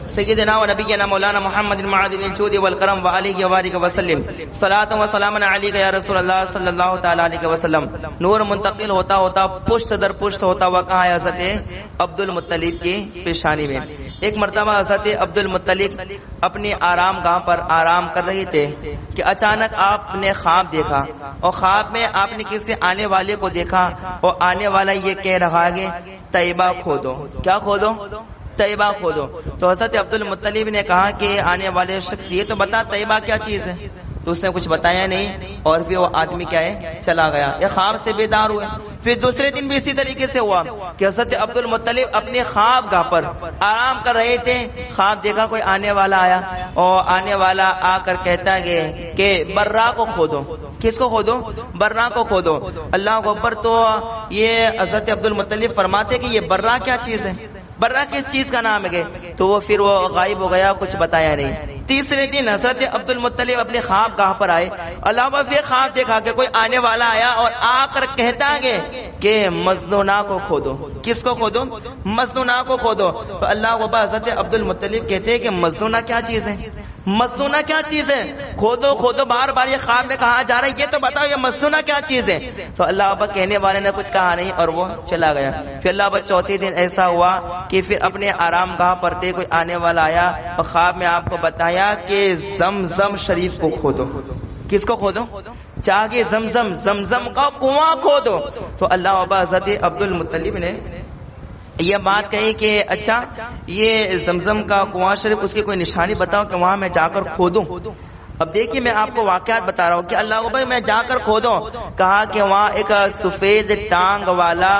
سیدنا و نبینا مولانا محمد معدن الجود والکرم وآلہ وبارک وسلم، صلاۃ و سلام علیک یا رسول اللہ صلی اللہ تعالی علیہ وسلم۔ نور منتقل ہوتا ہوتا پشت در پشت ہوتا ہوا کہاں ہے؟ حضرت عبد المطلب کی پیشانی میں۔ ایک مرتبہ حضرت عبد المطلب اپنی آرام گاہ پر آرام کر رہے تھے کہ اچانک آپ نے خواب دیکھا، اور خواب میں آپ نے کسی آنے والے کو دیکھا، اور آنے والا یہ کہہ رہا ہے طیبہ کھودو۔ کیا کھودو؟ طیبہ کھودو۔ تو حضرت عبد المطلب نے کہا کہ آنے والے شخص یہ تو بتا طیبہ کیا چیز ہے؟ تو اس نے کچھ بتایا نہیں، اور پھر وہ آدمی کیا ہے؟ چلا گیا، یا خواب سے بیدار ہوئے۔ پھر دوسرے دن بھی اسی طریقے سے ہوا کہ حضرت عبد المطلب اپنے خواب گاہ پر آرام کر رہے تھے، خواب دیکھا کوئی آنے والا آیا، اور آنے والا آ کر کہتا ہے کہ برا کو کھودو۔ کس کو کھودو؟ برا کو کھودو۔ اللہ اکبر۔ تو یہ حضرت عبد المطلب فرماتے کہ یہ برا کیا چیز ہے؟ برا کس چیز کا نام ہے؟ تو وہ پھر وہ غائب ہو گیا، کچھ بتایا نہیں۔ تیسرے دن حضرت عبد المطلب اپنے خواب گاہ پر آئے، علاوہ پھر خواب دیکھا کہ کوئی آنے والا آیا اور آ کر کہتا ہے کہ مظنونہ کو کھودو۔ کس کو کھودو؟ مظنونہ کو کھودو۔ تو اللہ کو حضرت عبد المطلب کہتے ہیں کہ مظنونہ کیا چیز ہے؟ مظنونہ کیا چیز ہے؟ کھودو کھودو، بار بار یہ خواب میں کہا جا رہا ہے، یہ تو بتاؤ یہ مظنونہ کیا چیز ہے؟ تو اللہ ابا کہنے والے نے کچھ کہا نہیں، اور وہ چلا گیا۔ پھر اللہ ابا چوتھے دن ایسا ہوا کہ پھر اپنے آرام گاہ پر تھے، کوئی آنے والا آیا اور خواب میں آپ کو بتایا کہ زمزم شریف کو کھودو۔ کس کو کھودو؟ چاہے زمزم کا کنواں کھودو۔ تو اللہ ابا حضرت عبد المطلب نے یہ بات کہی کہ اچھا یہ زمزم کا کنواں شریف، اس کی کوئی نشانی بتاؤ کہ وہاں میں جا کر کھودوں۔ اب دیکھیے میں آپ کو واقعات بتا رہا ہوں کہ اللہ بھائی میں جا کر کھودوں۔ کہا کہ وہاں ایک سفید ٹانگ والا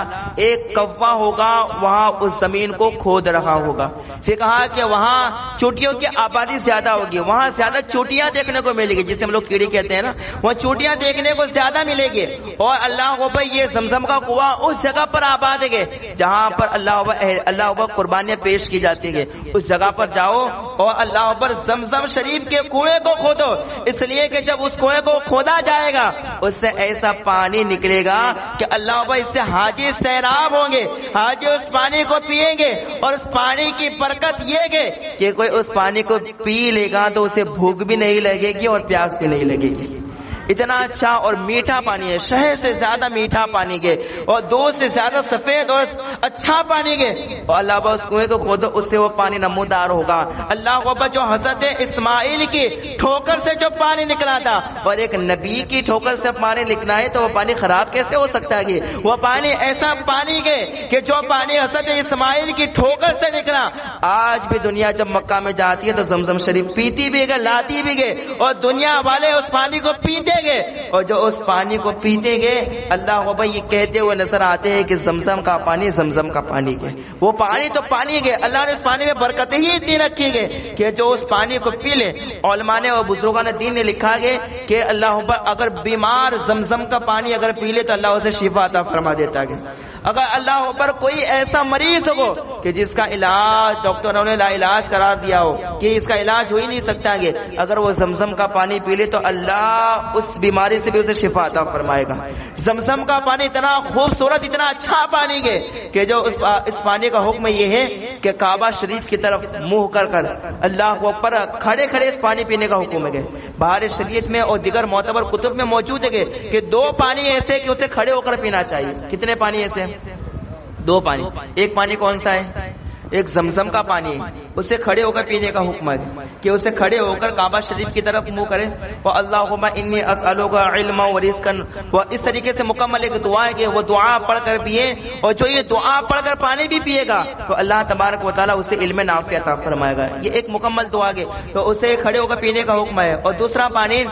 ایک کوا ہوگا، وہاں اس زمین کو کھود رہا ہوگا۔ پھر کہا کہ وہاں چوٹیوں کی آبادی زیادہ ہوگی، وہاں زیادہ چوٹیاں دیکھنے کو ملے گی، جسے ہم لوگ کیڑی کہتے ہیں نا، وہاں چوٹیاں دیکھنے کو زیادہ ملے گی۔ اور اللہ بھائی یہ زمزم کا کنواں اس جگہ پر آباد ہے جہاں پر اللہ قربانیاں پیش کی جاتی ہے، اس جگہ پر جاؤ اور اللہ پر زمزم شریف کے کنویں کو کھودو، اس لیے کہ جب اس کنویں کو کھودا جائے گا اس سے ایسا پانی نکلے گا کہ اللہ اس سے حاجی سیراب ہوں گے، حاجی اس پانی کو پیئیں گے، اور اس پانی کی برکت یہ ہے کہ کوئی اس پانی کو پی لے گا تو اسے بھوک بھی نہیں لگے گی اور پیاس بھی نہیں لگے گی۔ اتنا اچھا اور میٹھا پانی ہے، شہد سے زیادہ میٹھا پانی کے اور دودھ سے زیادہ سفید اور اچھا پانی کے، اور اللہ اکبر اس کنویں کو کھودو اس سے وہ پانی نمودار ہوگا۔ اللہ اکبر جو حضرت اسماعیل کی ٹھوکر سے جو پانی نکلا تھا اور ایک نبی کی ٹھوکر سے پانی نکلا ہے تو وہ پانی خراب کیسے ہو سکتا ہے؟ وہ پانی ایسا پانی کہ جو پانی حضرت اسماعیل کی ٹھوکر سے نکلا، آج بھی دنیا جب مکہ میں جاتی ہے تو زمزم شریف پیتی بھی گئے، لاتی بھی گئے، اور دنیا والے اس پانی کو پیتے گئے، اور جو اس پانی کو پیتے گئے اللہ اکبر یہ کہتے ہوئے نظر آتے ہیں کہ زمزم کا پانی، زمزم کا پانی کے وہ پانی تو پانی گئے، اللہ نے اس پانی میں برکتیں ہی اتنی رکھی گئے کہ جو اس پانی کو پی لے۔ علماء نے اور بزرگان دین نے لکھا گیا کہ اللہ اکبر اگر بیمار زمزم کا پانی اگر پی لے تو اللہ اسے شفا عطا فرما دیتا ہے۔ اگر اللہ اکبر کوئی ایسا مریض ہو کہ جس کا علاج ڈاکٹروں نے لا علاج قرار دیا ہو کہ اس کا علاج ہو ہی نہیں سکتا ہے، اگر وہ زمزم کا پانی پی لے تو اللہ اس بیماری سے بھی اسے شفا عطا فرمائے گا۔ زمزم کا پانی اتنا خوبصورت، اتنا اچھا پانی ہے کہ جو اس پانی کا حکم یہ ہے کہ کعبہ شریف کی طرف منہ کر کر اللہ کو اوپر کھڑے کھڑے اس پانی پینے کا حکم ہے۔ بہار شریعت میں اور دیگر معتبر کتب میں موجود ہے کہ دو پانی ایسے کہ اسے کھڑے ہو کر پینا چاہیے۔ کتنے پانی ایسے؟ دو پانی۔ ایک پانی کون سا ہے؟ ایک زمزم کا پانی ہے، اسے کھڑے ہو کر پینے کا حکم ہے کہ اسے کھڑے ہو کر کعبہ شریف کی طرف منہ کرے اور اللہم انی اسألک علما ورزقا، وہ اس طریقے سے مکمل ایک دعا ہے کہ وہ دعا پڑھ کر پیے، اور جو یہ دعا پڑھ کر پانی بھی پیے گا تو اللہ تبارک و تعالیٰ اسے علم نافع عطا فرمائے گا۔ یہ ایک مکمل دعا ہے تو اسے کھڑے ہو کر پینے کا حکم ہے۔ اور دوسرا پانی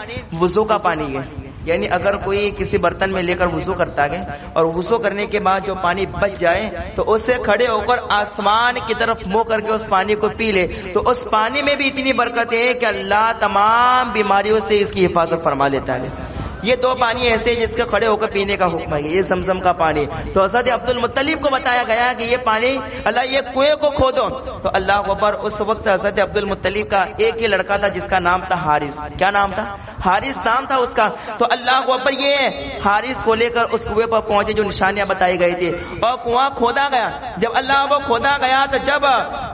وضو کا پانی ہے، یعنی اگر کوئی کسی برتن میں لے کر وضو کرتا ہے اور وضو کرنے کے بعد جو پانی بچ جائے تو اسے کھڑے ہو کر آسمان کی طرف منہ کر کے اس پانی کو پی لے تو اس پانی میں بھی اتنی برکت ہے کہ اللہ تمام بیماریوں سے اس کی حفاظت فرما لیتا ہے۔ یہ دو پانی ایسے جس کے کھڑے ہو کر پینے کا حکم ہے، یہ زمزم کا پانی۔ تو حضرت عبد المطلب کو بتایا گیا کہ یہ پانی اللہ یہ کنویں کو کھودو، تو اللہ اکبر اس وقت حضرت عبد المطلب کا ایک ہی لڑکا تھا جس کا نام تھا حارث۔ کیا نام تھا؟ حارث نام تھا اس کا۔ تو اللہ اکبر یہ حارث کو لے کر اس کنویں پر پہنچے جو نشانیاں بتائی گئی تھی، اور کنواں کھودا گیا۔ جب اللہ کو کھودا گیا تو جب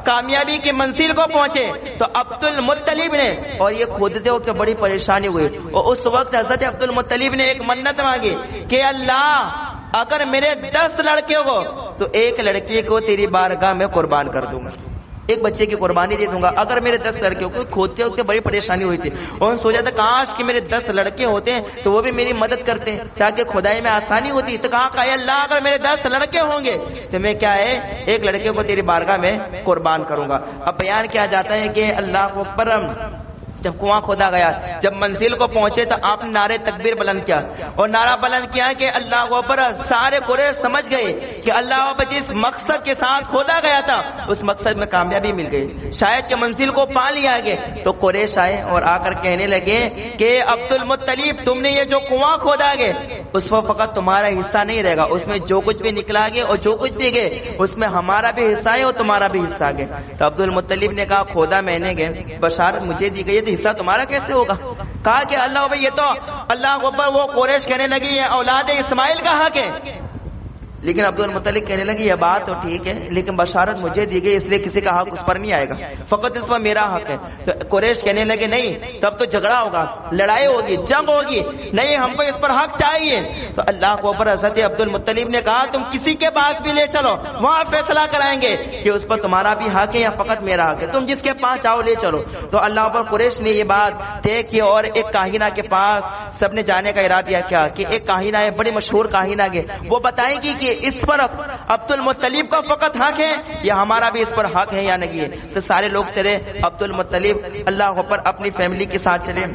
کامیابی کی منزل کو پہنچے تو عبد المطلب نے، اور یہ کھودتے وقت بڑی پریشانی ہوئی، اور اس وقت حضرت عبد المطلب نے ایک منت مانگی کہ اللہ اگر میرے 10 لڑکے ہو تو ایک لڑکے کو تیری بارگاہ میں قربان کر دوں گا، ایک بچے کی قربانی دے دوں گا اگر میرے 10 لڑکے ہو۔ کھودتے وقت بڑی پریشانی ہوئی تھی اور سوچا تھا کاش کہ میرے 10 لڑکے ہوتے ہیں تو وہ بھی میری مدد کرتے ہیں تاکہ کھدائی میں آسانی ہوتی۔ تو کہا کہ اللہ اگر میرے 10 لڑکے ہوں گے تو میں کیا ہے ایک لڑکے کو تیری بارگاہ میں قربان کروں گا۔ اب بیان کیا جاتا ہے کہ اللہ کو پرم جب کنواں کھودا گیا، جب منزل کو پہنچے تو آپ نے نعرے تکبیر بلند کیا اور نعرہ بلند کیا کہ اللہ اکبر۔ سارے قریش سمجھ گئے کہ اللہ اکبر جس مقصد کے ساتھ کھودا گیا تھا اس مقصد میں کامیابی مل گئی، شاید کہ منزل کو پا لیا گیا۔ تو قریش آئے اور آ کر کہنے لگے کہ عبد المطلب تم نے یہ جو کنواں کھودا گیا اس میں فقط تمہارا حصہ نہیں رہے گا، اس میں جو کچھ بھی نکلا گیا اور جو کچھ بھی گئے اس میں ہمارا بھی حصہ ہے اور تمہارا بھی حصہ گیا۔ تو عبد المطلب نے کہا کھودا میں نے گئے، بشارت مجھے دی گئی، حصہ تمہارا کیسے ہوگا؟ کہا کہ اللہ بھائی یہ تو اللہ اکبر وہ قریش کہنے لگی یہ اولاد اسماعیل کا حق ہے، لیکن عبد المطلب کہنے لگی یہ بات تو ٹھیک ہے لیکن بشارت مجھے دی گئی اس لیے کسی کا حق اس پر نہیں آئے گا، فقط اس پر میرا حق ہے۔ تو قریش کہنے لگے نہیں تب تو جھگڑا ہوگا، لڑائی ہوگی، جنگ ہوگی، نہیں ہم کو اس پر حق چاہیے۔ تو اللہ کو اوپر حضرت عبد المطلب نے کہا تم کسی کے پاس بھی لے چلو وہاں فیصلہ کرائیں گے کہ اس پر تمہارا بھی حق ہے یا فقط میرا حق ہے، تم جس کے پاس چاہو لے چلو۔ تو اللہ پر قریش نے یہ بات طے کی اور ایک کاہنہ کے پاس سب نے جانے کا ارادہ کیا کہ ایک کاہنہ ہے، بڑی مشہور کاہنہ ہے، وہ بتائیں گی کہ اس پر عبد المطلب کا فقط حق ہے یا ہمارا بھی اس پر حق ہے یا نہیں ہے۔ تو سارے لوگ چلے، عبد المطلب اللہ پر اپنی فیملی کے ساتھ چلے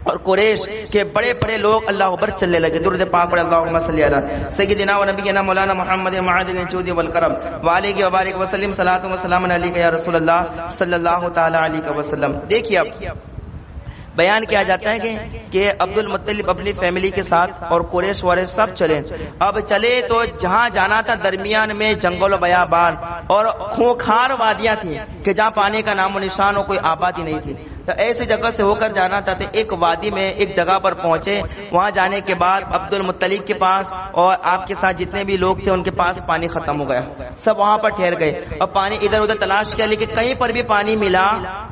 اور قریش کے بڑے بڑے لوگ اللہ اکبر چلنے لگے۔ درود پاک پڑھ اللہم صلی علی سیدنا و نبینا مولانا محمد معدن الجود والکرم وعلیہ وبارک وسلم صلاۃ و سلام علیک یا رسول اللہ صلی اللہ تعالی علیہ وسلم۔ دیکھیے اب بیان کیا جاتا ہے کہ عبد المطلب اپنی فیملی کے ساتھ اور قریش والے سب چلے۔ اب چلے تو جہاں جانا تھا درمیان میں جنگل و بیابان اور خونخوار وادیاں تھیں کہ جہاں پانی کا نام و نشان ہو، کوئی آبادی نہیں تھی۔ تو ایسی جگہ سے ہو کر جانا تھا. تو ایک وادی میں ایک جگہ پر پہنچے. وہاں جانے کے بعد عبد المطلب کے پاس اور آپ کے ساتھ جتنے بھی لوگ تھے ان کے پاس پانی ختم ہو گیا. سب وہاں پر ٹھہر گئے اور پانی ادھر ادھر تلاش کیا لیکن کہیں پر بھی پانی ملا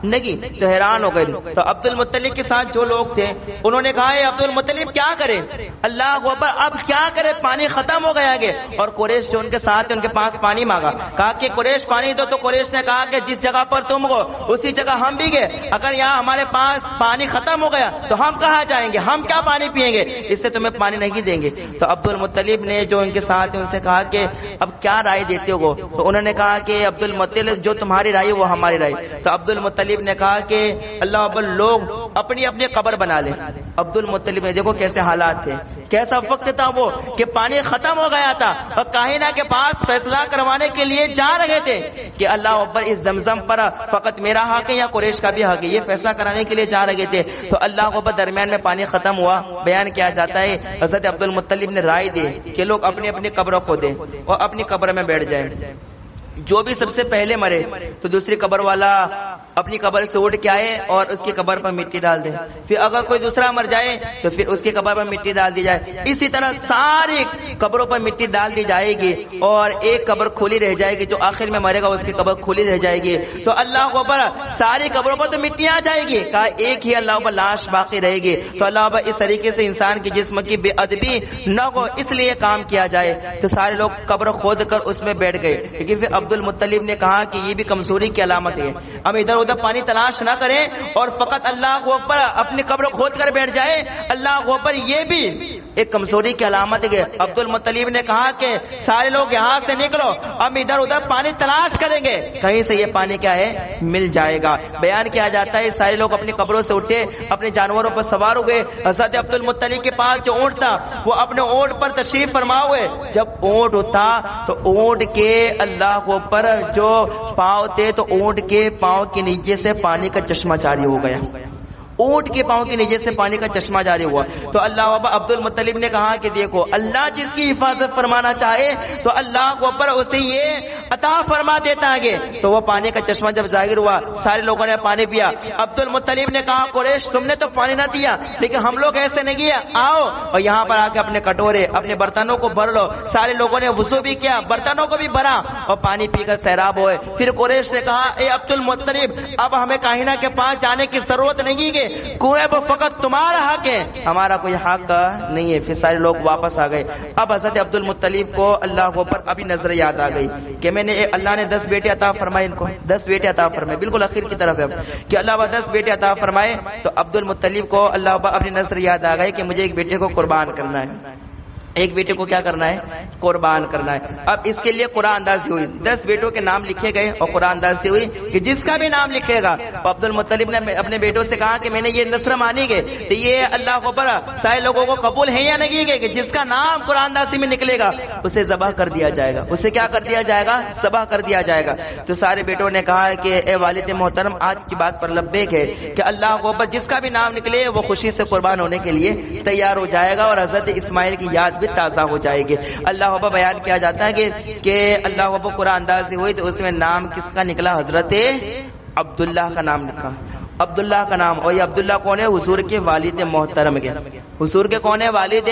نہیں. تو حیران ہو گئے. تو عبد المطلب کے ساتھ جو لوگ تھے انہوں نے کہا اے عبد المطلب کیا کرے, اللہ اکبر, اب کیا کرے, پانی ختم ہو گیا آگے. اور قریش جو ان کے ساتھ ان کے پاس پانی مانگا. کہا کہ قریش پانی دو. تو قریش نے کہا کہ جس جگہ پر تم ہو اسی جگہ ہم بھی گئے. اگر یہاں ہمارے پاس پانی ختم ہو گیا تو ہم کہاں جائیں گے, ہم کیا پانی پیئیں گے, اس سے تمہیں پانی نہیں دیں گے. تو عبد المطلب نے جو ان کے ساتھ ان سے کہا کہ اب کیا رائے دیتے ہو. تو انہوں نے کہا کہ عبد المطلب جو تمہاری رائے وہ ہماری رائے. تو عبد المطلب نے کہا کہ اللہ اکبر, لوگ اپنی اپنی قبر بنا لیں. عبد المطلب نے دیکھو کیسے حالات تھے, کیسا وقت تھا وہ کہ پانی ختم ہو گیا تھا اور کاہنہ کے پاس فیصلہ کروانے کے لیے جا رہے تھے کہ اللہ اکبر اس زمزم پر فقط میرا حق ہے یا قریش کا بھی حق ہے, یہ فیصلہ کرانے کے لیے جا رہے تھے. تو اللہ اکبر درمیان میں پانی ختم ہوا. بیان کیا جاتا ہے حضرت عبد المطلب نے رائے دی کہ لوگ اپنی اپنی قبروں کو دیں اور اپنی قبر میں بیٹھ جائیں. جو بھی سب سے پہلے مرے تو دوسری قبر والا اپنی قبر سے اٹھ کے آئے اور اس کی قبر پر مٹی ڈال دے. پھر اگر کوئی دوسرا مر جائے تو پھر اس کی قبر پر مٹی ڈال دی جائے. اسی طرح ساری قبروں پر مٹی ڈال دی جائے گی اور ایک قبر کھلی رہ جائے گی. جو آخر میں مرے گا اس کی قبر کھلی رہ جائے گی. تو اللہ کو پر ساری قبروں پر تو مٹی آ جائے گی, کہا ایک ہی اللہ پر لاش باقی رہے گی. تو اللہ پر اس طریقے سے انسان کے جسم کی بے ادبی نہ ہو اس لیے کام کیا جائے. تو سارے لوگ قبر کھود کر اس میں بیٹھ گئے. لیکن پھر عبد المطلب نے کہا کہ یہ بھی کمزوری کی علامت ہے, ہم ادھر ادھر پانی تلاش نہ کریں اور فقط اللہ کو اوپر اپنی قبر کھود کر بیٹھ جائے. اللہ کو اوپر یہ بھی ایک کمزوری کی علامت ہے. عبد المطلب نے کہا کہ سارے لوگ یہاں سے نکلو, ہم ادھر ادھر پانی تلاش کریں گے, کہیں سے یہ پانی کیا ہے مل جائے گا. بیان کیا جاتا ہے سارے لوگ اپنی قبروں سے اٹھے, اپنے جانوروں پر سوار ہو گئے. حضرت عبد المطلب کے پاس جو اونٹ تھا وہ اپنے اونٹ پر تشریف فرما ہوئے. جب اونٹ اٹھا تو اونٹ کے اللہ کو اوپر جو پاؤں تھے تو اونٹ کے پاؤں کے نیچے سے پانی کا چشمہ جاری ہو گیا. اونٹ کے پاؤں کے نیچے سے پانی کا چشمہ جاری ہوا. تو اللہ عبد المطلب نے کہا کہ دیکھو اللہ جس کی حفاظت فرمانا چاہے تو اللہ کو پر اسے یہ عطا فرما دیتا ہے. تو وہ پانی کا چشمہ جب ظاہر ہوا سارے لوگوں نے پانی پیا. عبد المطلب نے کہا قریش تم نے تو پانی نہ دیا لیکن ہم لوگ ایسے نہیں کیا, آؤ اور یہاں پر آ کے اپنے کٹورے اپنے برتنوں کو بھر لو. سارے لوگوں نے وضو بھی کیا, برتنوں کو بھی بھرا اور پانی پی کر سیراب ہوئے. پھر قریش نے کہا اے عبد المطلب اب ہمیں کاہنہ کے پاس جانے کی ضرورت نہیں ہے, کنویں پر فقط تمہارا حق ہے, ہمارا کوئی حق نہیں ہے. پھر سارے لوگ واپس آ گئے. اب حضرت عبد المطلب کو اللہ کو پر ابھی نظر یاد آ گئی کہ میں نے اللہ نے 10 بیٹے عطا فرمائے, ان کو 10 بیٹے عطا فرمائے. بالکل اخیر کی طرف ہے کہ اللہ 10 بیٹے عطا فرمائے. تو عبد المطلب کو اللہ اپنی نظر یاد آ گئی کہ مجھے ایک بیٹے کو قربان کرنا ہے, ایک بیٹے کو کیا کرنا ہے قربان کرنا ہے. اب اس کے لیے قرآن اندازی ہوئی, 10 بیٹوں کے نام لکھے گئے اور قرآن اندازی ہوئی کہ جس کا بھی نام لکھے گا. عبد المطلب نے اپنے بیٹوں سے کہا کہ میں نے یہ نصر مانی گے تو یہ اللہ کو پر سارے لوگوں کو قبول ہے یا نہیں گے کہ جس کا نام قرآن اندازی میں نکلے گا اسے ذبح کر دیا جائے گا, اسے کیا کر دیا جائے گا ذبح کر دیا جائے گا. تو سارے بیٹوں نے کہا کہ اے والد محترم آج کی بات پر لبیک ہے کہ اللہ کو پر جس کا بھی نام نکلے وہ خوشی سے قربان ہونے کے لیے تیار ہو جائے گا اور حضرت اسماعیل کی یاد بھی تازہ ہو جائے گی. اللہ وبا بیان کیا جاتا ہے کہ اللہ وبا قرآن اندازی ہوئی تو اس میں نام کس کا نکلا, حضرت عبداللہ کا نام لکھا, عبداللہ کا نام. اور یہ عبداللہ کون ہے, حضور کے والد محترم کے, حضور کے کون ہے والد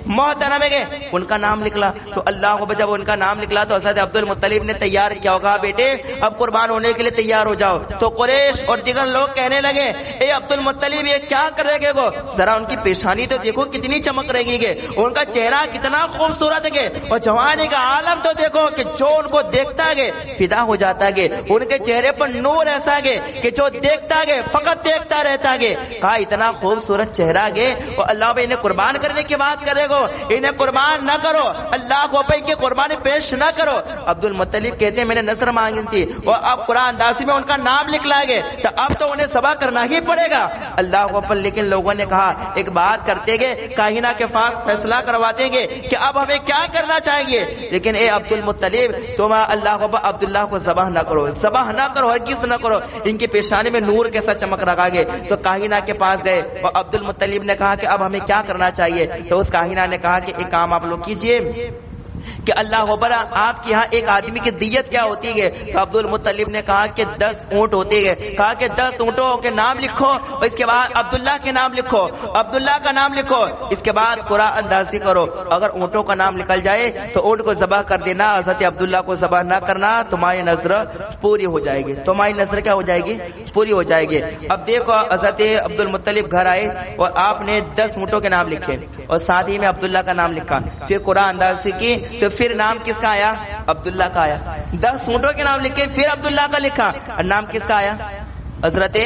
محترم کے, ان کا نام نکلا. تو اللہ کو جب ان کا نام نکلا تو حضرت عبد المطلب نے تیار کیا ہوگا بیٹے اب قربان ہونے کے لیے تیار ہو جاؤ. تو قریش اور دیگر لوگ کہنے لگے اے عبد المطلب یہ کیا کر رہے گو, ذرا ان کی پیشانی تو دیکھو کتنی چمک رہے گی, ان کا چہرہ کتنا خوبصورت ہے اور جوانی کا عالم تو دیکھو کہ جو ان کو دیکھتا ہے فدا ہو جاتا ہے, ان کے چہرے پر نور ایسا ہے کہ جو دیکھتا ہے فقط دیکھتا رہتا ہے. کہا اتنا خوبصورت چہرہ ہے اور اللہ بھائی انہیں قربان کرنے کی بات کرے گو, انہیں قربان نہ کرو, اللہ کو بھائی کی قربانی پیش نہ کرو. عبد المطلب کہتے ہیں میں نے نظر مانگی تھی اور اب قرآن اندازی میں ان کا نام لکھلا گے تو اب تو انہیں ذبح کرنا ہی پڑے گا. اللہ کو پر لیکن لوگوں نے کہا ایک بات کرتے گے کاہنہ کے پاس فیصلہ کرواتے گے کہ اب ہمیں کیا کرنا چاہیے. لیکن اے عبد المطلب تم اللہ کو عبداللہ کو ذبح نہ کرو, ذبح نہ کرو, ہرگز نہ کرو, ان کی پیشانی میں نور کیسا چمک رکھا گے. تو کاہنہ کے پاس گئے اور عبد المطلب نے کہا کہ اب ہمیں کیا کرنا چاہیے. تو اس کاہنہ نے کہا کہ ایک کام آپ لوگ کیجئے کہ اللہ اکبر آپ کے یہاں ایک آدمی کی دیت کیا ہوتی ہے؟ تو عبد المطلب نے کہا کہ 10 اونٹ ہوتے ہیں. کہا کہ 10 اونٹوں کے نام لکھو اور اس کے بعد عبداللہ کے نام لکھو, عبداللہ کا نام لکھو, اس کے بعد قرآن اندازی کرو. اگر اونٹوں کا نام نکل جائے تو اونٹ کو ذبح کر دینا, حضرت عبداللہ کو ذبح نہ کرنا, تمہاری نظر پوری ہو جائے گی. تمہاری نظر کیا ہو جائے گی؟ پوری ہو جائے گی. اب دیکھو حضرت عبد المطلب گھر آئے اور آپ نے 10 اونٹوں کے نام لکھے اور ساتھ ہی میں عبداللہ کا نام لکھا. پھر قرآن اندازی کی تو پھر نام کس کا آیا؟ عبداللہ کا آیا. 10 اونٹوں کے نام لکھے, پھر عبداللہ کا لکھا, اور نام کس کا آیا؟ حضرت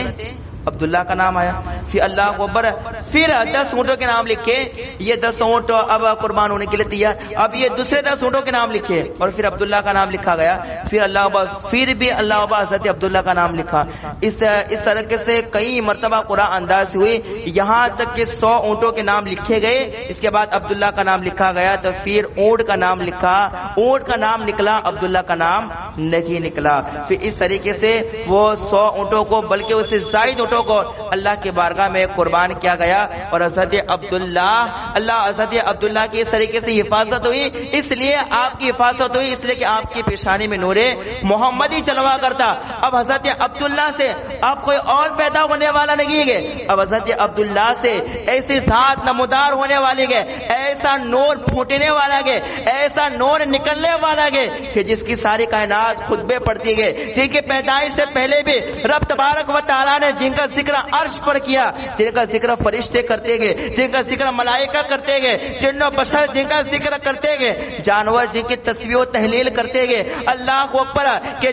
عبداللہ کا نام آیا. پھر اللہ اکبر, پھر 10 اونٹوں کے نام لکھے. یہ 10 اونٹ اب قربان ہونے کے لیے تیار. اب یہ دوسرے 10 اونٹوں کے نام لکھے اور پھر عبداللہ کا نام لکھا گیا. پھر اللہ اکبر, پھر بھی اللہ اکبر حضرت عبداللہ کا نام لکھا. اس طریقے سے کئی مرتبہ قرآن انداز ہوئی, یہاں تک کہ 100 اونٹوں کے نام لکھے گئے. اس کے بعد عبداللہ کا نام لکھا گیا تو پھر اونٹ کا نام لکھا, اونٹ کا نام نکلا, عبداللہ کا نام نہیں نکلا. پھر اس طریقے سے وہ 100 اونٹوں کو بلکہ اس سے زائد اونٹوں کو اللہ کے بارگاہ میں قربان کیا گیا. اور حضرت عبداللہ کی اس طریقے سے حفاظت ہوئی. اس لیے آپ کی حفاظت ہوئی, اس لیے کہ آپ کی پیشانی میں نور محمدی چلوا کرتا. اب حضرت عبداللہ سے اب کوئی اور پیدا ہونے والا نہیں ہے. اب حضرت عبداللہ سے ایسی ذات نمودار ہونے والی ہے, ایسا نور پھوٹنے والا ہے, ایسا نور نکلنے والا ہے کہ جس کی ساری کائنات خطبے پڑتی ہے, جن کی پیدائش سے پہلے بھی رب تبارک و تعالیٰ نے جن کا ذکر عرش پر کیا, جن کا ذکر فرشتے کرتے گئے, جن کا ذکر ملائکہ کرتے گئے, جن و بشر جن کا ذکر کرتے گئے, جانور جن کی تسبیح و تحلیل کرتے گئے. اللہ اکبر کہ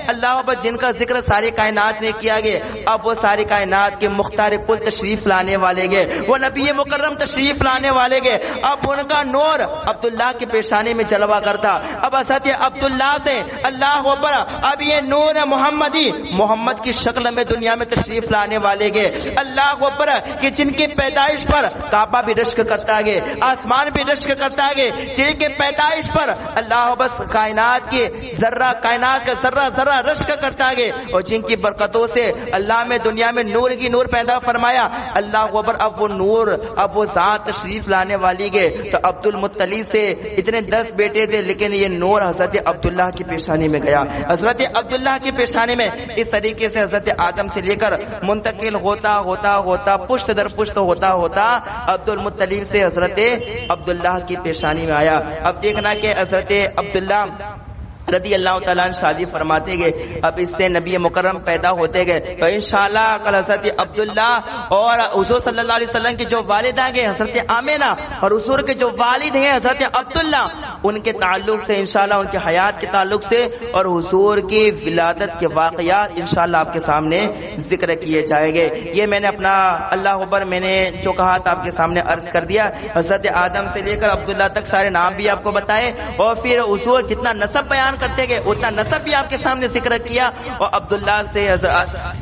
اللہ اکبر جن کا ذکر ساری کائنات نے کیا گیا. اب وہ ساری کائنات کے مختار کل تشریف لانے والے گئے, وہ نبی مکرم تشریف لانے والے گئے. اب ان کا نور عبداللہ کی پیشانی میں جلوہ کرتا. اب حضرت عبداللہ سے اللہ اکبر اب یہ نور محمدی محمد کی شکل میں دنیا میں تشریف لانے والے گے. اللہ اکبر کہ جن کی پیدائش پر کعبہ بھی رشک کرتا گے, آسمان بھی رشک کرتا گے, جن کی پیدائش پر اللہ بس کائنات کی ذرہ, کائنات کا ذرہ ذرہ رشک کرتا گے, اور جن کی برکتوں سے اللہ میں دنیا میں نور کی نور پیدا فرمایا. اللہ اکبر اب وہ نور, اب وہ ذات تشریف لانے والی گے. تو عبد المطلب سے اتنے 10 بیٹے تھے, لیکن یہ نور حضرت عبداللہ کی پیشانی میں گیا. حضرت عبداللہ کی پیشانی میں اس طریقے سے حضرت آدم سے لے کر منتقل ہوتا ہوتا ہوتا پشت در پشت ہوتا ہوتا عبد المطلب سے حضرت عبداللہ کی پیشانی میں آیا. اب دیکھنا کہ حضرت عبداللہ رضی اللہ تعالیٰ عنہ شادی فرماتے گئے. اب اس سے نبی مکرم پیدا ہوتے گئے. تو انشاءاللہ کل حضرت عبداللہ اور حضور صلی اللہ علیہ وسلم کی جو والدہ ہیں حضرت آمینہ, اور حضور کے جو والد ہیں حضرت عبداللہ, ان کے تعلق سے انشاءاللہ, ان کے حیات کے تعلق سے اور حضور کی ولادت کے واقعات انشاءاللہ آپ کے سامنے ذکر کیے جائیں گے. یہ میں نے اپنا اللہ اکبر میں نے جو کہا تھا آپ کے سامنے عرض کر دیا. حضرت آدم سے لے کر عبداللہ تک سارے نام بھی آپ کو بتائے, اور پھر حضور جتنا نسب بیان کرتے گئے اتنا نسب بھی آپ کے سامنے ذکر کیا. اور عبداللہ سے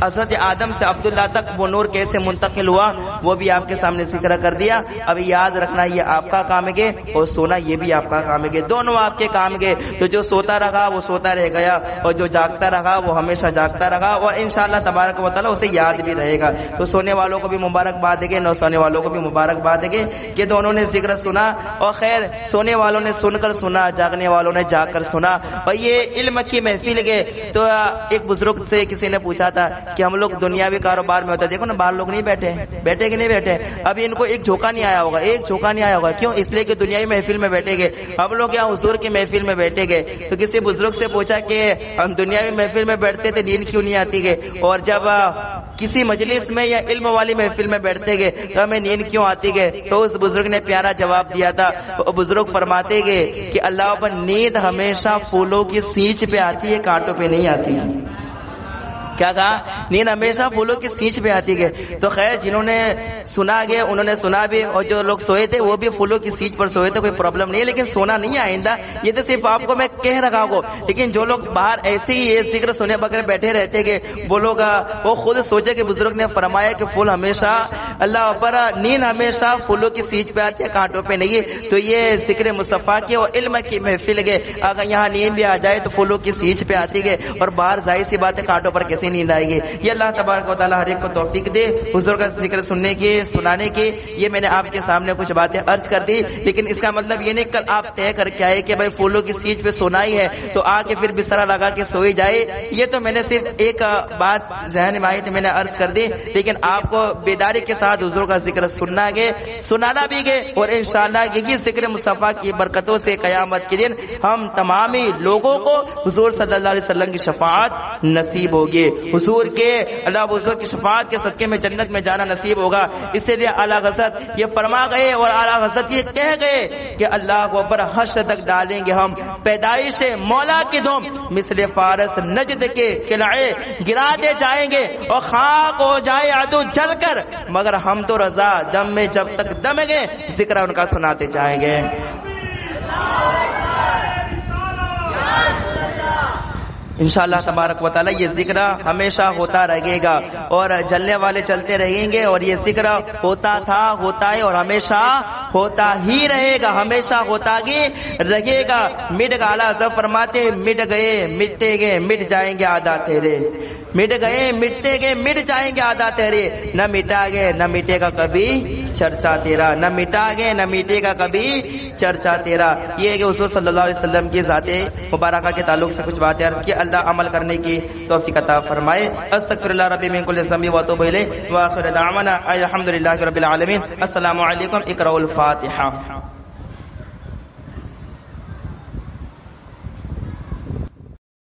حضرت آدم سے عبداللہ تک وہ نور کیسے منتقل ہوا وہ بھی آپ کے سامنے ذکر کر دیا. اب یاد رکھنا یہ آپ کا کام ہے اور سونا یہ بھی آپ کا کام ہے, دونوں آپ کے کام ہے. تو جو سوتا رہا وہ سوتا رہ گیا, اور جو جاگتا رہا وہ ہمیشہ جاگتا رہا, اور انشاءاللہ تبارک و تعالیٰ اسے یاد بھی رہے گا. تو سونے والوں کو بھی مبارکباد ہے, نو سونے والوں کو بھی مبارکباد ہے کہ دونوں نے ذکر سنا. اور خیر سونے والوں نے سن کر سنا, جاگنے والوں نے جاگ کر سنا. اور یہ علم کی محفل گئے. تو ایک بزرگ سے کسی نے پوچھا تھا کہ ہم لوگ دنیاوی کاروبار میں ہوتا ہے, دیکھو نا باہر لوگ نہیں بیٹھے کہ نہیں بیٹھے. ابھی ان کو ایک جھوکا نہیں آیا ہوگا, ایک جھوکا نہیں آیا ہوگا. کیوں؟ اس لیے کہ دنیاوی محفل میں بیٹھے گئے. ہم لوگ یہاں حضور کی محفل میں بیٹھے گئے. تو کسی بزرگ سے پوچھا کہ ہم دنیاوی محفل میں بیٹھتے تھے, نیند کیوں نہیں آتی گئے, اور جب کسی مجلس میں یا علم والی محفل میں بیٹھتے گئے تو ہمیں نیند کیوں آتی گئے؟ تو اس بزرگ نے پیارا جواب دیا تھا. بزرگ فرماتے گئے کہ اللہ پر نیند ہمیشہ پھولوں کی سینچ پہ آتی ہے, کانٹوں پہ نہیں آتی. کیا کہا؟ نیند ہمیشہ پھولوں کی سینچ پہ آتی ہے. تو خیر جنہوں نے سنا گیا انہوں نے سنا بھی, اور جو لوگ سوئے تھے وہ بھی پھولوں کی سینچ پر سوئے تھے, کوئی پرابلم نہیں ہے. لیکن سونا نہیں آئندہ, یہ تو صرف آپ کو میں کہہ رہا ہوں. لیکن جو لوگ باہر ایسے ہی یہ ذکر سنے بغیر بیٹھے رہتے گے وہ لوگ وہ خود سوچے کہ بزرگ نے فرمایا کہ پھول ہمیشہ اللہ پر نیند ہمیشہ پھولوں کی سینچ پہ آتی ہے, کانٹوں پہ نہیں. تو یہ ذکر مصطفیٰ کی اور علم کی محفل گئے. اگر یہاں نیند بھی آ جائے تو پھولوں کی سینچ پہ آتی ہے, اور باہر ظاہر سی بات ہے کانٹوں پر کیسے کیسے نیند آئے گی؟ یہ اللہ تبارک و تعالیٰ ہر ایک کو توفیق دے حضور کا ذکر سننے کی، سنانے کی۔ یہ میں نے آپ کے سامنے کچھ باتیں عرض کر دی، لیکن اس کا مطلب یہ نہیں کل آپ طے کر کے آئے کہ بھائی پھولوں کی سیج پہ سونا ہی ہے تو آ کے پھر بستر لگا کے سوئی جائے۔ یہ تو میں نے صرف ایک بات ذہن میں آئی تھی، میں نے عرض کر دی، لیکن آپ کو بیداری کے ساتھ حضور کا ذکر سننا گے، سنانا بھی گے، اور انشاءاللہ یہی ذکر مصطفیٰ کی برکتوں سے قیامت کے دن ہم تمامی لوگوں کو حضور صلی اللہ علیہ وسلم کی شفاعت نصیب ہوگی، حضور کے حضور کی شفاعت کے صدقے میں جنت میں جانا نصیب ہوگا۔ اس لیے اعلیٰ حضرت یہ فرما گئے اور اعلیٰ حضرت یہ کہہ گئے کہ اللہ کو اوپر حشر تک ڈالیں گے ہم پیدائش مولا کی دم مثل فارس نجد کے قلعے گرا دے جائیں گے اور خاک ہو جائے عدو جل کر، مگر ہم تو رضا دم میں جب تک دمیں گے ذکر ان کا سناتے جائیں گے۔ انشاءاللہ تبارک و تعالی یہ ذکر ہمیشہ ہوتا رہے گا اور جلنے والے چلتے رہیں گے، اور یہ ذکر ہوتا تھا، ہوتا ہے اور ہمیشہ ہوتا ہی رہے گا، ہمیشہ ہوتا ہی رہے گا۔ مٹ گا اعلیٰ حضرت فرماتے مٹ گئے مٹتے گئے مٹ جائیں گے عادات تیرے، مٹ گئے مٹتے گئے مٹ جائیں گے عادات تیرے، نہ مٹا گئے نہ مٹے گا کبھی چرچا تیرا، نہ مٹا گئے نہ مٹے گا کبھی چرچا تیرا۔ یہ ہے کہ حضور صلی اللہ علیہ وسلم کی ذات مبارکہ کے تعلق سے کچھ باتیں عرض کی، اللہ عمل کرنے کی توفیق عطا فرمائے۔ استغفر اللہ ربی من کل ذنب واتوب الیہ، واخر دعوانا الحمد للہ رب العالمین۔ السلام علیکم، اقرأوا الفاتحہ۔